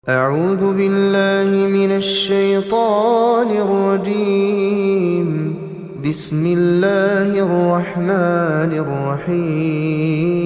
أعوذ بالله من الشيطان الرجيم بسم الله الرحمن الرحيم.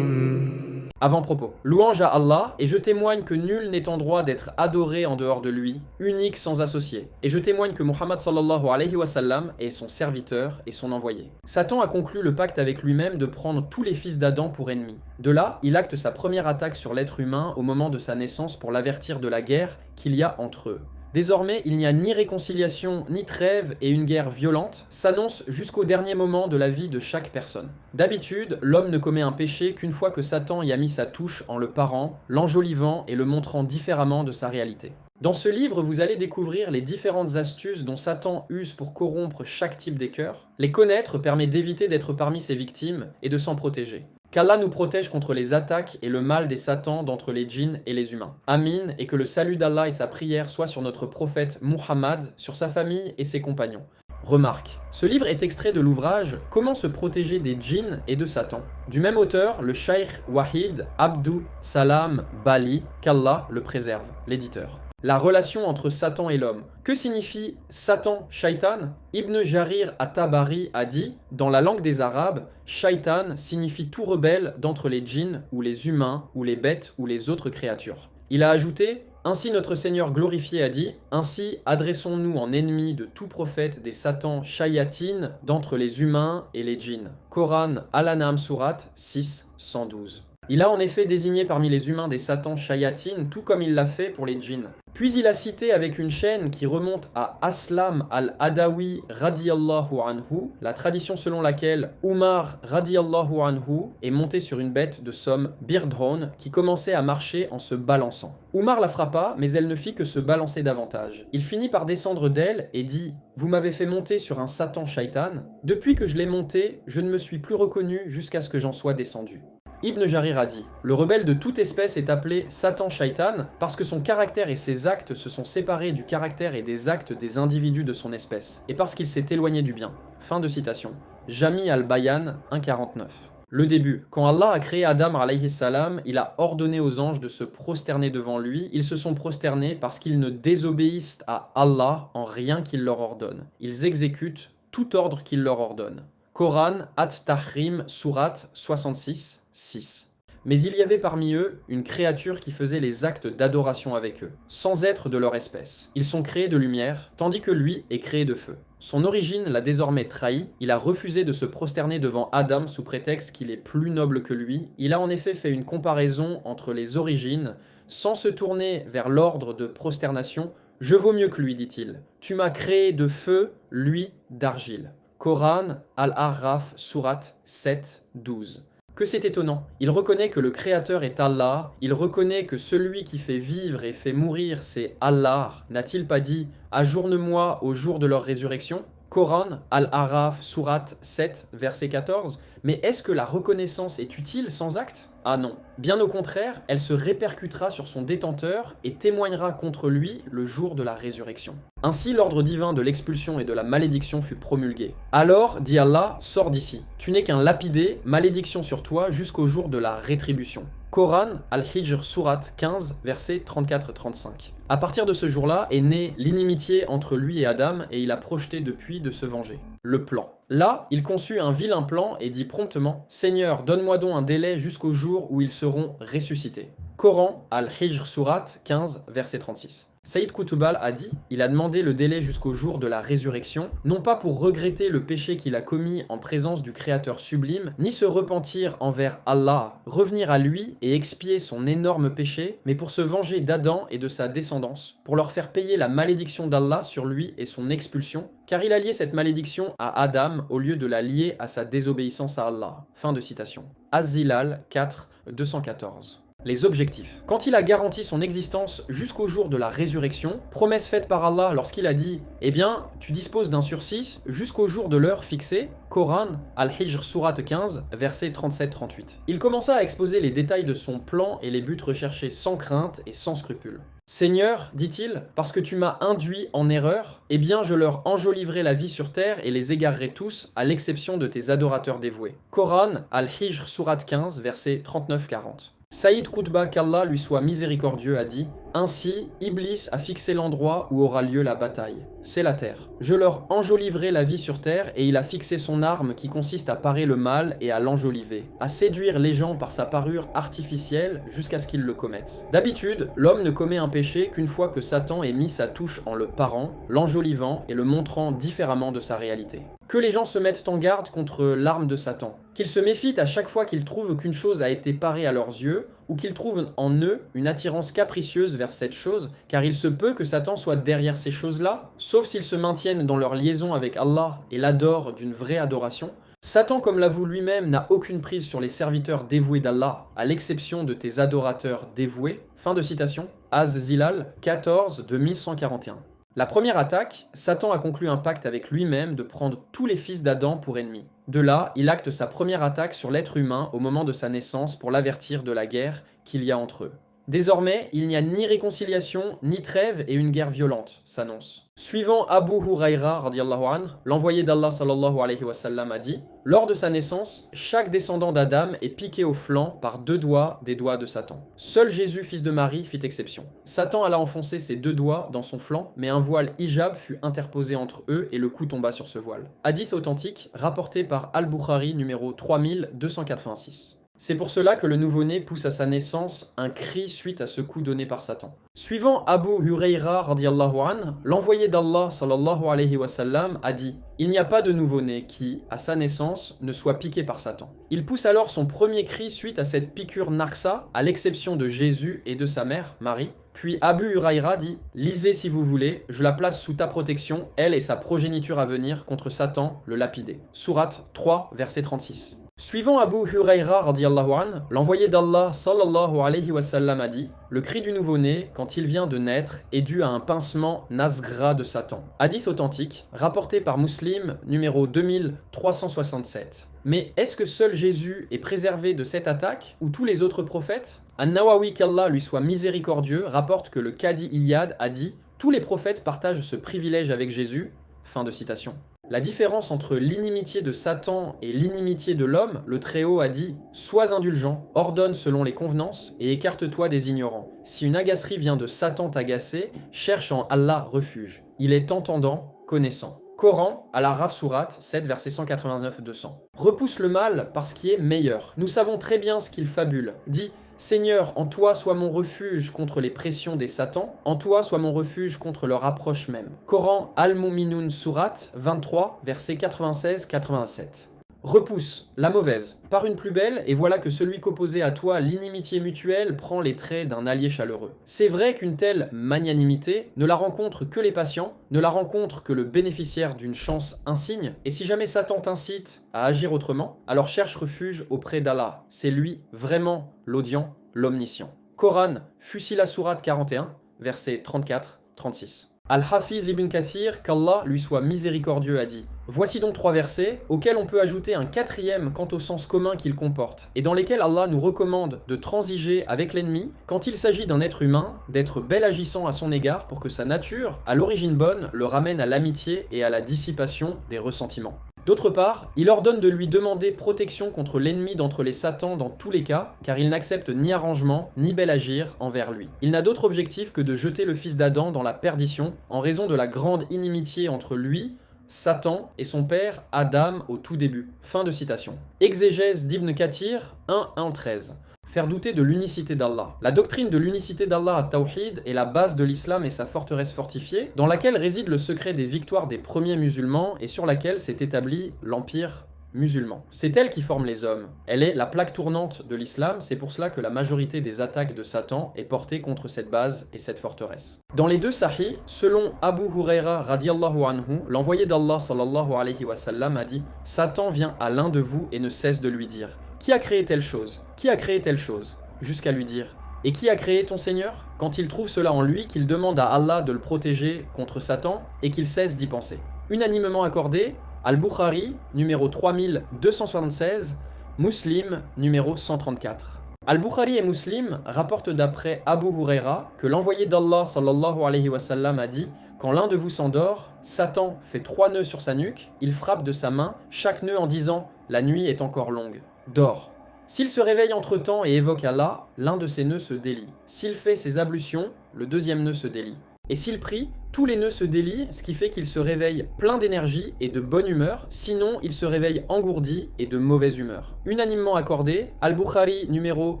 Avant-propos. Louange à Allah, et je témoigne que nul n'est en droit d'être adoré en dehors de lui, unique sans associé. Et je témoigne que Muhammad sallallahu alayhi wa sallam est son serviteur et son envoyé. Satan a conclu le pacte avec lui-même de prendre tous les fils d'Adam pour ennemis. De là, il acte sa première attaque sur l'être humain au moment de sa naissance pour l'avertir de la guerre qu'il y a entre eux. Désormais, il n'y a ni réconciliation, ni trêve, et une guerre violente s'annonce jusqu'au dernier moment de la vie de chaque personne. D'habitude, l'homme ne commet un péché qu'une fois que Satan y a mis sa touche en le parant, l'enjolivant et le montrant différemment de sa réalité. Dans ce livre, vous allez découvrir les différentes astuces dont Satan use pour corrompre chaque type des cœurs. Les connaître permet d'éviter d'être parmi ses victimes et de s'en protéger. Qu'Allah nous protège contre les attaques et le mal des satans d'entre les djinns et les humains. Amin, et que le salut d'Allah et sa prière soient sur notre prophète Muhammad, sur sa famille et ses compagnons. Remarque, ce livre est extrait de l'ouvrage Comment se protéger des djinns et de Satan, du même auteur, le Cheikh Wahid Abdou Salam Bali, qu'Allah le préserve, l'éditeur. La relation entre Satan et l'homme. Que signifie Satan, Shaitan? Ibn Jarir at-Tabari a dit, dans la langue des Arabes, Shaitan signifie tout rebelle d'entre les djinns ou les humains ou les bêtes ou les autres créatures. Il a ajouté, ainsi notre Seigneur glorifié a dit, ainsi adressons-nous en ennemis de tout prophète des satans shayatin d'entre les humains et les djinns. Coran Al-An'am Surat 6, 112. Il a en effet désigné parmi les humains des satans shayatin, tout comme il l'a fait pour les djinns. Puis il a cité avec une chaîne qui remonte à Aslam al-Adawi radiyallahu anhu, la tradition selon laquelle Umar radiyallahu anhu est monté sur une bête de somme Birdhone qui commençait à marcher en se balançant. Umar la frappa, mais elle ne fit que se balancer davantage. Il finit par descendre d'elle et dit « Vous m'avez fait monter sur un satan shaitan. Depuis que je l'ai monté, je ne me suis plus reconnu jusqu'à ce que j'en sois descendu. » Ibn Jarir a dit « Le rebelle de toute espèce est appelé Satan Shaitan parce que son caractère et ses actes se sont séparés du caractère et des actes des individus de son espèce, et parce qu'il s'est éloigné du bien. » Fin de citation. Jami al-Bayan 1.49. Le début. Quand Allah a créé Adam alayhi salam, il a ordonné aux anges de se prosterner devant lui. Ils se sont prosternés parce qu'ils ne désobéissent à Allah en rien qu'il leur ordonne. Ils exécutent tout ordre qu'il leur ordonne. Coran At-Tahrim Surat 66, 6. Mais il y avait parmi eux une créature qui faisait les actes d'adoration avec eux, sans être de leur espèce. Ils sont créés de lumière, tandis que lui est créé de feu. Son origine l'a désormais trahi, il a refusé de se prosterner devant Adam sous prétexte qu'il est plus noble que lui. Il a en effet fait une comparaison entre les origines, sans se tourner vers l'ordre de prosternation. « Je vaux mieux que lui, dit-il. Tu m'as créé de feu, lui d'argile. » Coran Al-Arraf Surat 7, 12. Que c'est étonnant. Il reconnaît que le Créateur est Allah, il reconnaît que celui qui fait vivre et fait mourir c'est Allah. N'a-t-il pas dit « Ajourne-moi au jour de leur résurrection » Coran Al-Araf Surat 7, verset 14. Mais est-ce que la reconnaissance est utile sans acte? Ah non. Bien au contraire, elle se répercutera sur son détenteur et témoignera contre lui le jour de la résurrection. Ainsi, l'ordre divin de l'expulsion et de la malédiction fut promulgué. Alors, dit Allah, sors d'ici. Tu n'es qu'un lapidé, malédiction sur toi jusqu'au jour de la rétribution. Coran Al-Hijr Surat 15, versets 34-35. À partir de ce jour-là est née l'inimitié entre lui et Adam et il a projeté depuis de se venger. Le plan. Là, il conçut un vilain plan et dit promptement « Seigneur, donne-moi donc un délai jusqu'au jour où ils seront ressuscités. » Coran Al-Hijr Surat 15, verset 36. Saïd Qutbal a dit « Il a demandé le délai jusqu'au jour de la résurrection, non pas pour regretter le péché qu'il a commis en présence du Créateur sublime, ni se repentir envers Allah, revenir à lui et expier son énorme péché, mais pour se venger d'Adam et de sa descendance, pour leur faire payer la malédiction d'Allah sur lui et son expulsion, car il a lié cette malédiction à Adam au lieu de la lier à sa désobéissance à Allah. » Fin de citation. Az-Zilal 4, 214. Les objectifs. Quand il a garanti son existence jusqu'au jour de la résurrection, promesse faite par Allah lorsqu'il a dit « Eh bien, tu disposes d'un sursis jusqu'au jour de l'heure fixée » Coran Al-Hijr Surat 15, versets 37-38. Il commença à exposer les détails de son plan et les buts recherchés sans crainte et sans scrupule. « Seigneur, dit-il, parce que tu m'as induit en erreur, eh bien je leur enjoliverai la vie sur terre et les égarerai tous, à l'exception de tes adorateurs dévoués. » Coran Al-Hijr Surat 15, versets 39-40. Saïd Qutba, qu'Allah lui soit miséricordieux, a dit « Ainsi, Iblis a fixé l'endroit où aura lieu la bataille. C'est la terre. Je leur enjoliverai la vie sur terre et il a fixé son arme qui consiste à parer le mal et à l'enjoliver, à séduire les gens par sa parure artificielle jusqu'à ce qu'ils le commettent. D'habitude, l'homme ne commet un péché qu'une fois que Satan ait mis sa touche en le parant, l'enjolivant et le montrant différemment de sa réalité. Que les gens se mettent en garde contre l'arme de Satan, qu'ils se méfient à chaque fois qu'ils trouvent qu'une chose a été parée à leurs yeux, ou qu'ils trouvent en eux une attirance capricieuse vers cette chose, car il se peut que Satan soit derrière ces choses-là, sauf s'ils se maintiennent dans leur liaison avec Allah et l'adorent d'une vraie adoration. Satan, comme l'avoue lui-même, n'a aucune prise sur les serviteurs dévoués d'Allah, à l'exception de tes adorateurs dévoués. Fin de citation. Az-Zilal 14 de 1141. La première attaque, Satan a conclu un pacte avec lui-même de prendre tous les fils d'Adam pour ennemis. De là, il acte sa première attaque sur l'être humain au moment de sa naissance pour l'avertir de la guerre qu'il y a entre eux. Désormais, il n'y a ni réconciliation, ni trêve et une guerre violente s'annonce. Suivant Abu Huraira radiallahu anhu, l'envoyé d'Allah sallallahu alayhi wa sallam a dit « Lors de sa naissance, chaque descendant d'Adam est piqué au flanc par 2 doigts des doigts de Satan. Seul Jésus, fils de Marie, fit exception. Satan alla enfoncer ses 2 doigts dans son flanc, mais un voile hijab fut interposé entre eux et le coup tomba sur ce voile. » Hadith authentique, rapporté par Al-Bukhari numéro 3286. C'est pour cela que le nouveau-né pousse à sa naissance un cri suite à ce coup donné par Satan. Suivant Abu Huraira radiallahu anhu, l'envoyé d'Allah sallallahu alayhi wa sallam a dit « Il n'y a pas de nouveau-né qui, à sa naissance, ne soit piqué par Satan. » Il pousse alors son premier cri suite à cette piqûre narsa, à l'exception de Jésus et de sa mère, Marie. Puis Abu Huraira dit « Lisez si vous voulez, je la place sous ta protection, elle et sa progéniture à venir contre Satan, le lapidé. » Sourate 3, verset 36. Suivant Abu Huraira radiallahu anhu, l'envoyé d'Allah sallallahu alayhi wa sallam a dit « Le cri du nouveau-né, quand il vient de naître, est dû à un pincement nasgra de Satan. » Hadith authentique, rapporté par Muslim, numéro 2367. Mais est-ce que seul Jésus est préservé de cette attaque, ou tous les autres prophètes? An-Nawawi, qu'Allah lui soit miséricordieux, rapporte que le Qadi Iyad a dit « Tous les prophètes partagent ce privilège avec Jésus. » Fin de citation. La différence entre l'inimitié de Satan et l'inimitié de l'homme, le Très-Haut a dit « Sois indulgent, ordonne selon les convenances et écarte-toi des ignorants. Si une agacerie vient de Satan t'agacer, cherche en Allah refuge. Il est entendant, connaissant. » Coran, à la Raf Surat 7, verset 189-200. Repousse le mal par ce qui est meilleur. Nous savons très bien ce qu'il fabule. Dis Seigneur, en toi soit mon refuge contre les pressions des satans, en toi soit mon refuge contre leur approche même. Coran Al-Mu'minun Surat 23, versets 96-87. Repousse la mauvaise par une plus belle, et voilà que celui qu'opposé à toi l'inimitié mutuelle prend les traits d'un allié chaleureux. C'est vrai qu'une telle magnanimité ne la rencontre que les patients, ne la rencontre que le bénéficiaire d'une chance insigne, et si jamais Satan t'incite à agir autrement, alors cherche refuge auprès d'Allah. C'est lui vraiment l'audient, l'omniscient. Coran, Fusila Surat 41, versets 34-36. Al-Hafiz ibn Kathir, qu'Allah lui soit miséricordieux, a dit « Voici donc 3 versets, auxquels on peut ajouter un 4e quant au sens commun qu'ils comportent, et dans lesquels Allah nous recommande de transiger avec l'ennemi quand il s'agit d'un être humain, d'être bel agissant à son égard pour que sa nature, à l'origine bonne, le ramène à l'amitié et à la dissipation des ressentiments. » D'autre part, il ordonne de lui demander protection contre l'ennemi d'entre les satans dans tous les cas, car il n'accepte ni arrangement, ni bel agir envers lui. Il n'a d'autre objectif que de jeter le fils d'Adam dans la perdition, en raison de la grande inimitié entre lui, Satan, et son père Adam au tout début. Fin de citation. Exégèse d'Ibn Kathir 1.1.13. Faire douter de l'unicité d'Allah. La doctrine de l'unicité d'Allah à Tawhid est la base de l'islam et sa forteresse fortifiée, dans laquelle réside le secret des victoires des premiers musulmans et sur laquelle s'est établi l'empire musulman. C'est elle qui forme les hommes. Elle est la plaque tournante de l'islam, c'est pour cela que la majorité des attaques de Satan est portée contre cette base et cette forteresse. Dans les 2 sahih, selon Abu Huraira radiallahu anhu, l'envoyé d'Allah sallallahu alayhi wa sallam a dit « Satan vient à l'un de vous et ne cesse de lui dire « Qui a créé telle chose? Qui a créé telle chose ?» Jusqu'à lui dire « Et qui a créé ton Seigneur ?» Quand il trouve cela en lui, qu'il demande à Allah de le protéger contre Satan et qu'il cesse d'y penser. Unanimement accordé, Al-Bukhari, numéro 3276, Muslim, numéro 134. Al-Bukhari et Muslim rapportent d'après Abu Huraira que l'envoyé d'Allah sallallahu alayhi wa sallam a dit « Quand l'un de vous s'endort, Satan fait 3 nœuds sur sa nuque, il frappe de sa main chaque nœud en disant « La nuit est encore longue, dors ». S'il se réveille entre-temps et évoque Allah, l'un de ses nœuds se délie. S'il fait ses ablutions, le deuxième nœud se délie. Et s'il prie, tous les nœuds se délient, ce qui fait qu'il se réveille plein d'énergie et de bonne humeur, sinon il se réveille engourdi et de mauvaise humeur. Unanimement accordé, Al-Bukhari numéro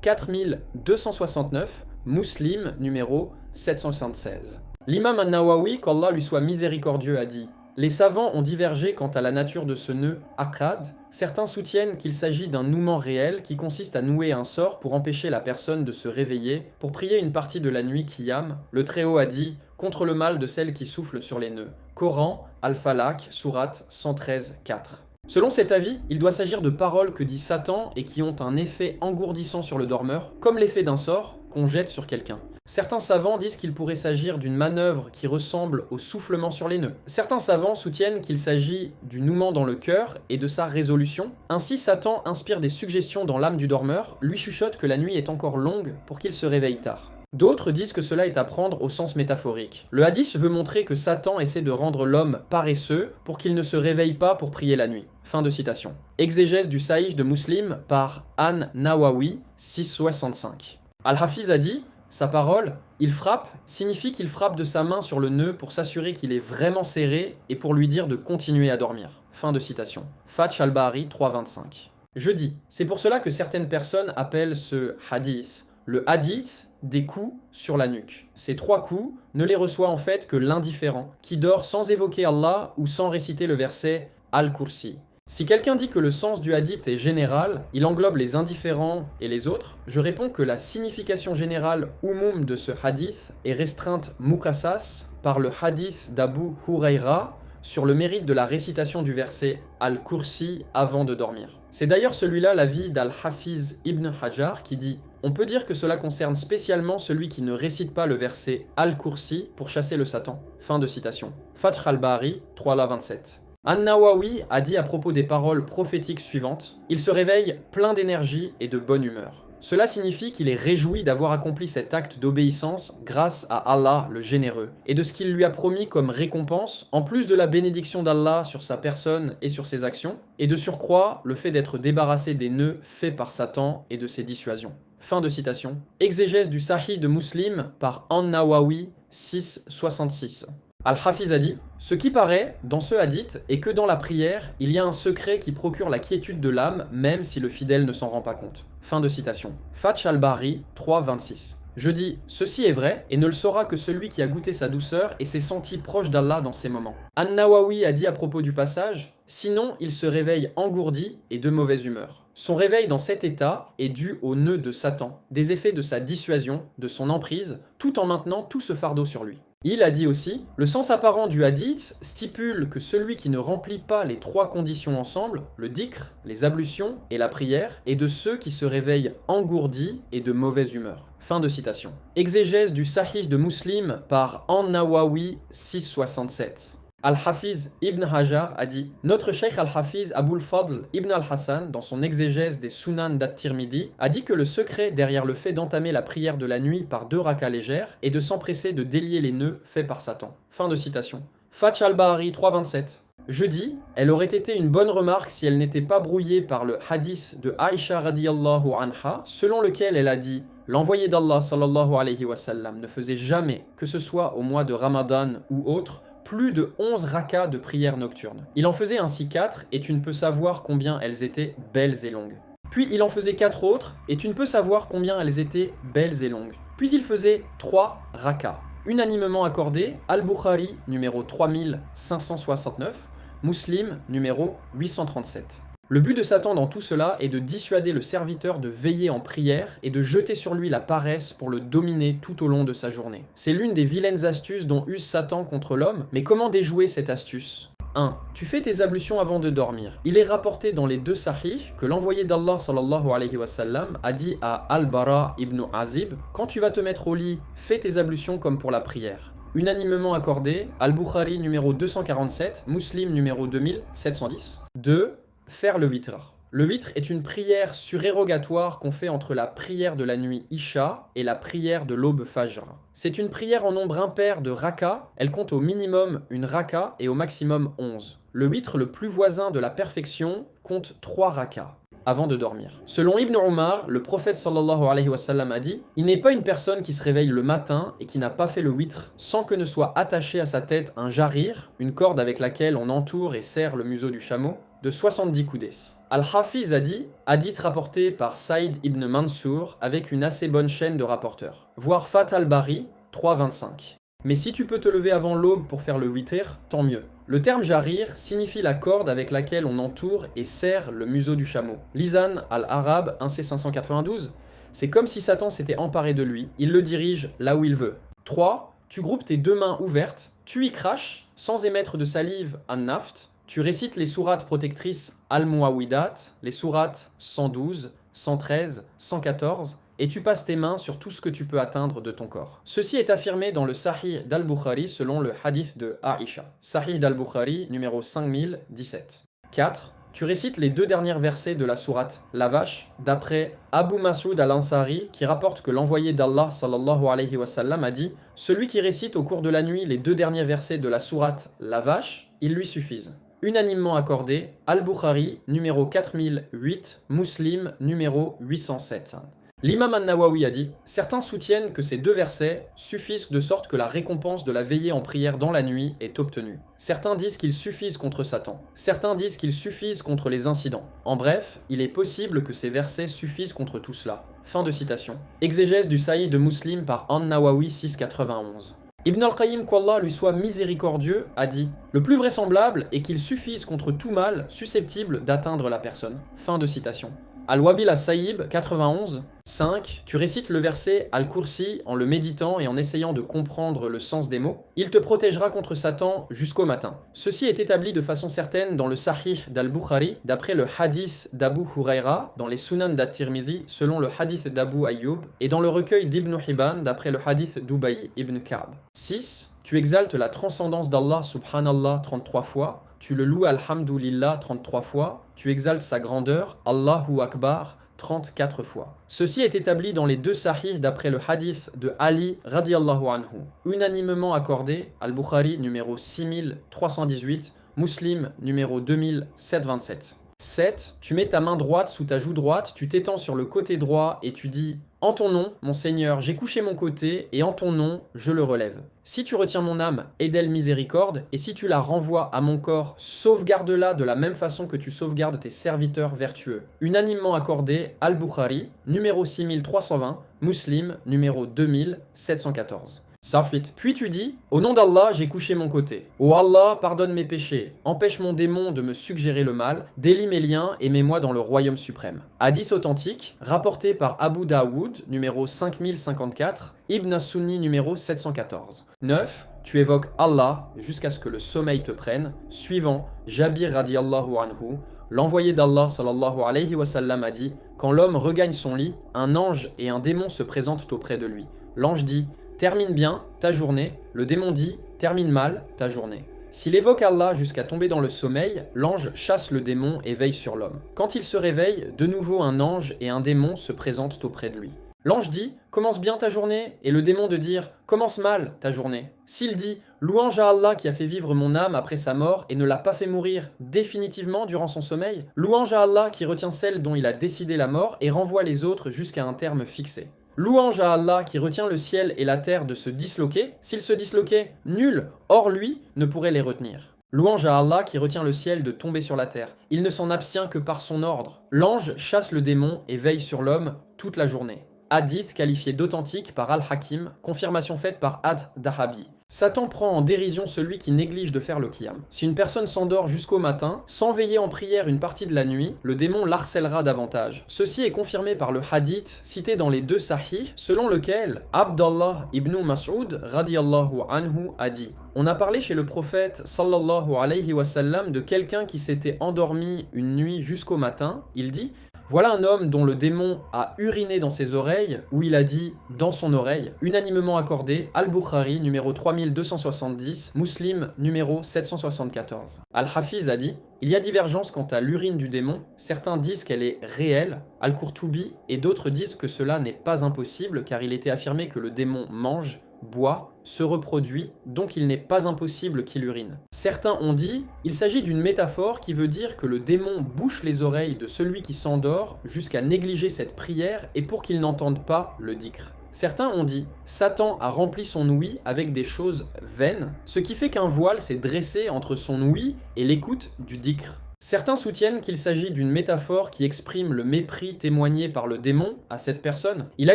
4269, Muslim numéro 776. L'imam An-Nawawi, qu'Allah lui soit miséricordieux, a dit: les savants ont divergé quant à la nature de ce nœud aqad. Certains soutiennent qu'il s'agit d'un nouement réel qui consiste à nouer un sort pour empêcher la personne de se réveiller pour prier une partie de la nuit qiyam. Le Très-Haut a dit contre le mal de celle qui souffle sur les nœuds. Coran, Al-Falaq, sourate 113, 4. Selon cet avis, il doit s'agir de paroles que dit Satan et qui ont un effet engourdissant sur le dormeur, comme l'effet d'un sort qu'on jette sur quelqu'un. Certains savants disent qu'il pourrait s'agir d'une manœuvre qui ressemble au soufflement sur les nœuds. Certains savants soutiennent qu'il s'agit du nouement dans le cœur et de sa résolution. Ainsi, Satan inspire des suggestions dans l'âme du dormeur, lui chuchote que la nuit est encore longue pour qu'il se réveille tard. D'autres disent que cela est à prendre au sens métaphorique. Le hadith veut montrer que Satan essaie de rendre l'homme paresseux pour qu'il ne se réveille pas pour prier la nuit. Fin de citation. Exégèse du Sahih de Muslim par An-Nawawi, 665. Al-Hafiz a dit: sa parole, il frappe, signifie qu'il frappe de sa main sur le nœud pour s'assurer qu'il est vraiment serré et pour lui dire de continuer à dormir. Fin de citation. Fath al-Bari 3.25. Je dis, c'est pour cela que certaines personnes appellent ce hadith le hadith des coups sur la nuque. Ces 3 coups ne les reçoit en fait que l'indifférent, qui dort sans évoquer Allah ou sans réciter le verset Al-Kursi. Si quelqu'un dit que le sens du hadith est général, il englobe les indifférents et les autres, je réponds que la signification générale umum de ce hadith est restreinte muqassas par le hadith d'Abu Huraira sur le mérite de la récitation du verset Al-Kursi avant de dormir. C'est d'ailleurs celui-là l'avis d'Al-Hafiz ibn Hajar qui dit: on peut dire que cela concerne spécialement celui qui ne récite pas le verset Al-Kursi pour chasser le Satan. Fin de citation. Fath al-Bari 3.27. An-Nawawi a dit à propos des paroles prophétiques suivantes: il se réveille plein d'énergie et de bonne humeur. Cela signifie qu'il est réjoui d'avoir accompli cet acte d'obéissance grâce à Allah le généreux, et de ce qu'il lui a promis comme récompense, en plus de la bénédiction d'Allah sur sa personne et sur ses actions, et de surcroît le fait d'être débarrassé des nœuds faits par Satan et de ses dissuasions. Fin de citation. Exégèse du Sahih de Muslim par An-Nawawi 666. Al-Hafiz a dit: ce qui paraît, dans ce hadith, est que dans la prière, il y a un secret qui procure la quiétude de l'âme, même si le fidèle ne s'en rend pas compte. Fin de citation. Fath al-Bari 3.26. Je dis, ceci est vrai, et ne le saura que celui qui a goûté sa douceur et s'est senti proche d'Allah dans ces moments. An-Nawawi a dit à propos du passage: sinon il se réveille engourdi et de mauvaise humeur. Son réveil dans cet état est dû au nœud de Satan, des effets de sa dissuasion, de son emprise, tout en maintenant tout ce fardeau sur lui. Il a dit aussi: le sens apparent du hadith stipule que celui qui ne remplit pas les 3 conditions ensemble, le dhikr, les ablutions et la prière, est de ceux qui se réveillent engourdis et de mauvaise humeur. Fin de citation. Exégèse du Sahih de Muslim par An-Nawawi 667. Al-Hafiz ibn Hajar a dit: notre cheikh Al-Hafiz Abul Fadl ibn Al-Hassan, dans son exégèse des Sunan d'At-Tirmidhi, a dit que le secret derrière le fait d'entamer la prière de la nuit par 2 rakas légères est de s'empresser de délier les nœuds faits par Satan. Fin de citation. Fath al-Bari 3.27. Je dis, elle aurait été une bonne remarque si elle n'était pas brouillée par le hadith de Aïcha radiyallahu anha, selon lequel elle a dit: l'envoyé d'Allah sallallahu alayhi wa sallam ne faisait jamais, que ce soit au mois de Ramadan ou autre, plus de 11 rakas de prière nocturne. Il en faisait ainsi 4, et tu ne peux savoir combien elles étaient belles et longues. Puis il en faisait 4 autres, et tu ne peux savoir combien elles étaient belles et longues. Puis il faisait 3 rakas. Unanimement accordé, Al-Bukhari, numéro 3569, Muslim, numéro 837. Le but de Satan dans tout cela est de dissuader le serviteur de veiller en prière et de jeter sur lui la paresse pour le dominer tout au long de sa journée. C'est l'une des vilaines astuces dont use Satan contre l'homme, mais comment déjouer cette astuce ? 1. Tu fais tes ablutions avant de dormir. Il est rapporté dans les 2 sahih que l'envoyé d'Allah sallallahu alayhi wa sallam a dit à Al-Bara ibn Azib: quand tu vas te mettre au lit, fais tes ablutions comme pour la prière. Unanimement accordé, Al-Bukhari numéro 247, Muslim numéro 2710. 2. Faire le witr. Le witr est une prière surérogatoire qu'on fait entre la prière de la nuit Isha et la prière de l'aube Fajr. C'est une prière en nombre impair de raka, elle compte au minimum une raka et au maximum 11. Le witr le plus voisin de la perfection compte 3 rakas. avant de dormir. Selon Ibn Umar, le prophète sallallahu alayhi wa sallam a dit: il n'est pas une personne qui se réveille le matin et qui n'a pas fait le witr sans que ne soit attaché à sa tête un jarir, une corde avec laquelle on entoure et serre le museau du chameau, de 70 coudées. Al-Hafiz a dit, hadith rapporté par Saïd ibn Mansour avec une assez bonne chaîne de rapporteurs. Voir Fath al-Bari 3.25. Mais si tu peux te lever avant l'aube pour faire le witr, tant mieux. Le terme jarir signifie la corde avec laquelle on entoure et serre le museau du chameau. Lisan al-Arab 1C592, c'est comme si Satan s'était emparé de lui, il le dirige là où il veut. 3. Tu groupes tes deux mains ouvertes, tu y craches, sans émettre de salive an-naft, tu récites les sourates protectrices al-Muawidat, les sourates 112, 113, 114, et tu passes tes mains sur tout ce que tu peux atteindre de ton corps. Ceci est affirmé dans le Sahih d'Al-Bukhari selon le hadith de Aïcha. Sahih d'Al-Bukhari, numéro 5017. 4. Tu récites les deux derniers versets de la sourate La Vache, d'après Abu Mas'ud al-Ansari, qui rapporte que l'envoyé d'Allah sallallahu alayhi wa sallam a dit: celui qui récite au cours de la nuit les deux derniers versets de la sourate La Vache, ils lui suffisent. Unanimement accordé, Al-Bukhari, numéro 4008, Muslim, numéro 807. L'imam an-Nawawi a dit: certains soutiennent que ces deux versets suffisent de sorte que la récompense de la veillée en prière dans la nuit est obtenue. Certains disent qu'ils suffisent contre Satan. Certains disent qu'ils suffisent contre les incidents. En bref, il est possible que ces versets suffisent contre tout cela. Fin de citation. Exégèse du Sahih de Muslim par an-Nawawi 691. Ibn al-Qayyim, qu'Allah lui soit miséricordieux, a dit: le plus vraisemblable est qu'il suffise contre tout mal susceptible d'atteindre la personne. Fin de citation. Al-Wabil as-Saïb 91, 5. Tu récites le verset Al-Kursi en le méditant et en essayant de comprendre le sens des mots. Il te protégera contre Satan jusqu'au matin. Ceci est établi de façon certaine dans le Sahih d'Al-Bukhari, d'après le hadith d'Abu Huraira, dans les Sunan d'At-Tirmidhi, selon le hadith d'Abu Ayyub, et dans le recueil d'Ibn Hibban, d'après le hadith d'Ubay ibn Ka'b. 6. Tu exaltes la transcendance d'Allah subhanallah 33 fois. Tu le loues alhamdulillah 33 fois, tu exaltes sa grandeur, Allahu Akbar, 34 fois. Ceci est établi dans les deux sahih d'après le hadith de Ali radiyallahu anhu. Unanimement accordé, Al-Bukhari numéro 6318, Muslim numéro 2727. 7. Tu mets ta main droite sous ta joue droite, tu t'étends sur le côté droit et tu dis: en ton nom, mon Seigneur, j'ai couché mon côté, et en ton nom, je le relève. Si tu retiens mon âme, aie d'elle miséricorde, et si tu la renvoies à mon corps, sauvegarde-la de la même façon que tu sauvegardes tes serviteurs vertueux. Unanimement accordé, Al-Bukhari, numéro 6320, Muslim, numéro 2714. Safit. Puis tu dis: au nom d'Allah, j'ai couché mon côté. Ô Allah, pardonne mes péchés, empêche mon démon de me suggérer le mal, délie mes liens et mets-moi dans le royaume suprême. Hadith authentique, rapporté par Abu Daoud, numéro 5054, Ibn as-Sunni, numéro 714. 9. Tu évoques Allah jusqu'à ce que le sommeil te prenne. Suivant, Jabir radiyallahu anhu, l'envoyé d'Allah sallallahu alayhi wa sallam a dit: quand l'homme regagne son lit, un ange et un démon se présentent auprès de lui. L'ange dit: termine bien ta journée, le démon dit: termine mal ta journée. S'il évoque Allah jusqu'à tomber dans le sommeil, l'ange chasse le démon et veille sur l'homme. Quand il se réveille, de nouveau un ange et un démon se présentent auprès de lui. L'ange dit: commence bien ta journée, et le démon de dire: commence mal ta journée. S'il dit: louange à Allah qui a fait vivre mon âme après sa mort et ne l'a pas fait mourir définitivement durant son sommeil, louange à Allah qui retient celle dont il a décidé la mort et renvoie les autres jusqu'à un terme fixé. Louange à Allah qui retient le ciel et la terre de se disloquer. S'ils se disloquaient, nul, hors lui, ne pourrait les retenir. Louange à Allah qui retient le ciel de tomber sur la terre. Il ne s'en abstient que par son ordre. L'ange chasse le démon et veille sur l'homme toute la journée. Hadith qualifié d'authentique par Al-Hakim, confirmation faite par Ad-Dahabi. Satan prend en dérision celui qui néglige de faire le qiyam. Si une personne s'endort jusqu'au matin, sans veiller en prière une partie de la nuit, le démon l'harcèlera davantage. Ceci est confirmé par le hadith cité dans les deux sahih, selon lequel Abdallah ibn Mas'ud radiyallahu anhu a dit: on a parlé chez le prophète sallallahu alayhi wa sallam de quelqu'un qui s'était endormi une nuit jusqu'au matin. Il dit: voilà un homme dont le démon a uriné dans ses oreilles, ou il a dit dans son oreille, unanimement accordé, Al-Bukhari, numéro 3270, Muslim, numéro 774. Al-Hafiz a dit: il y a divergence quant à l'urine du démon, certains disent qu'elle est réelle, Al-Qurtubi, et d'autres disent que cela n'est pas impossible car il était affirmé que le démon mange, boit, se reproduit, donc il n'est pas impossible qu'il urine. Certains ont dit, il s'agit d'une métaphore qui veut dire que le démon bouche les oreilles de celui qui s'endort jusqu'à négliger cette prière et pour qu'il n'entende pas le dhikr. Certains ont dit, Satan a rempli son ouïe avec des choses vaines, ce qui fait qu'un voile s'est dressé entre son ouïe et l'écoute du dhikr. Certains soutiennent qu'il s'agit d'une métaphore qui exprime le mépris témoigné par le démon à cette personne. Il a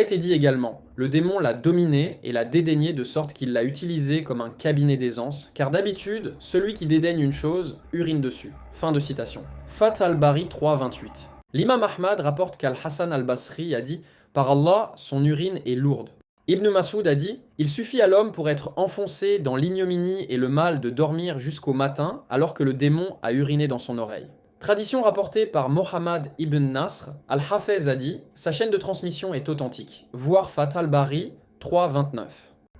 été dit également, le démon l'a dominé et l'a dédaigné de sorte qu'il l'a utilisé comme un cabinet d'aisance, car d'habitude, celui qui dédaigne une chose urine dessus. Fin de citation. Fath al-Bari 3.28. L'imam Ahmad rapporte qu'Al-Hassan al-Basri a dit « Par Allah, son urine est lourde ». Ibn Mas'ud a dit « Il suffit à l'homme pour être enfoncé dans l'ignominie et le mal de dormir jusqu'au matin alors que le démon a uriné dans son oreille ». Tradition rapportée par Mohammed ibn Nasr, Al-Hafez a dit « Sa chaîne de transmission est authentique ». Voir Fath al-Bari 3.29.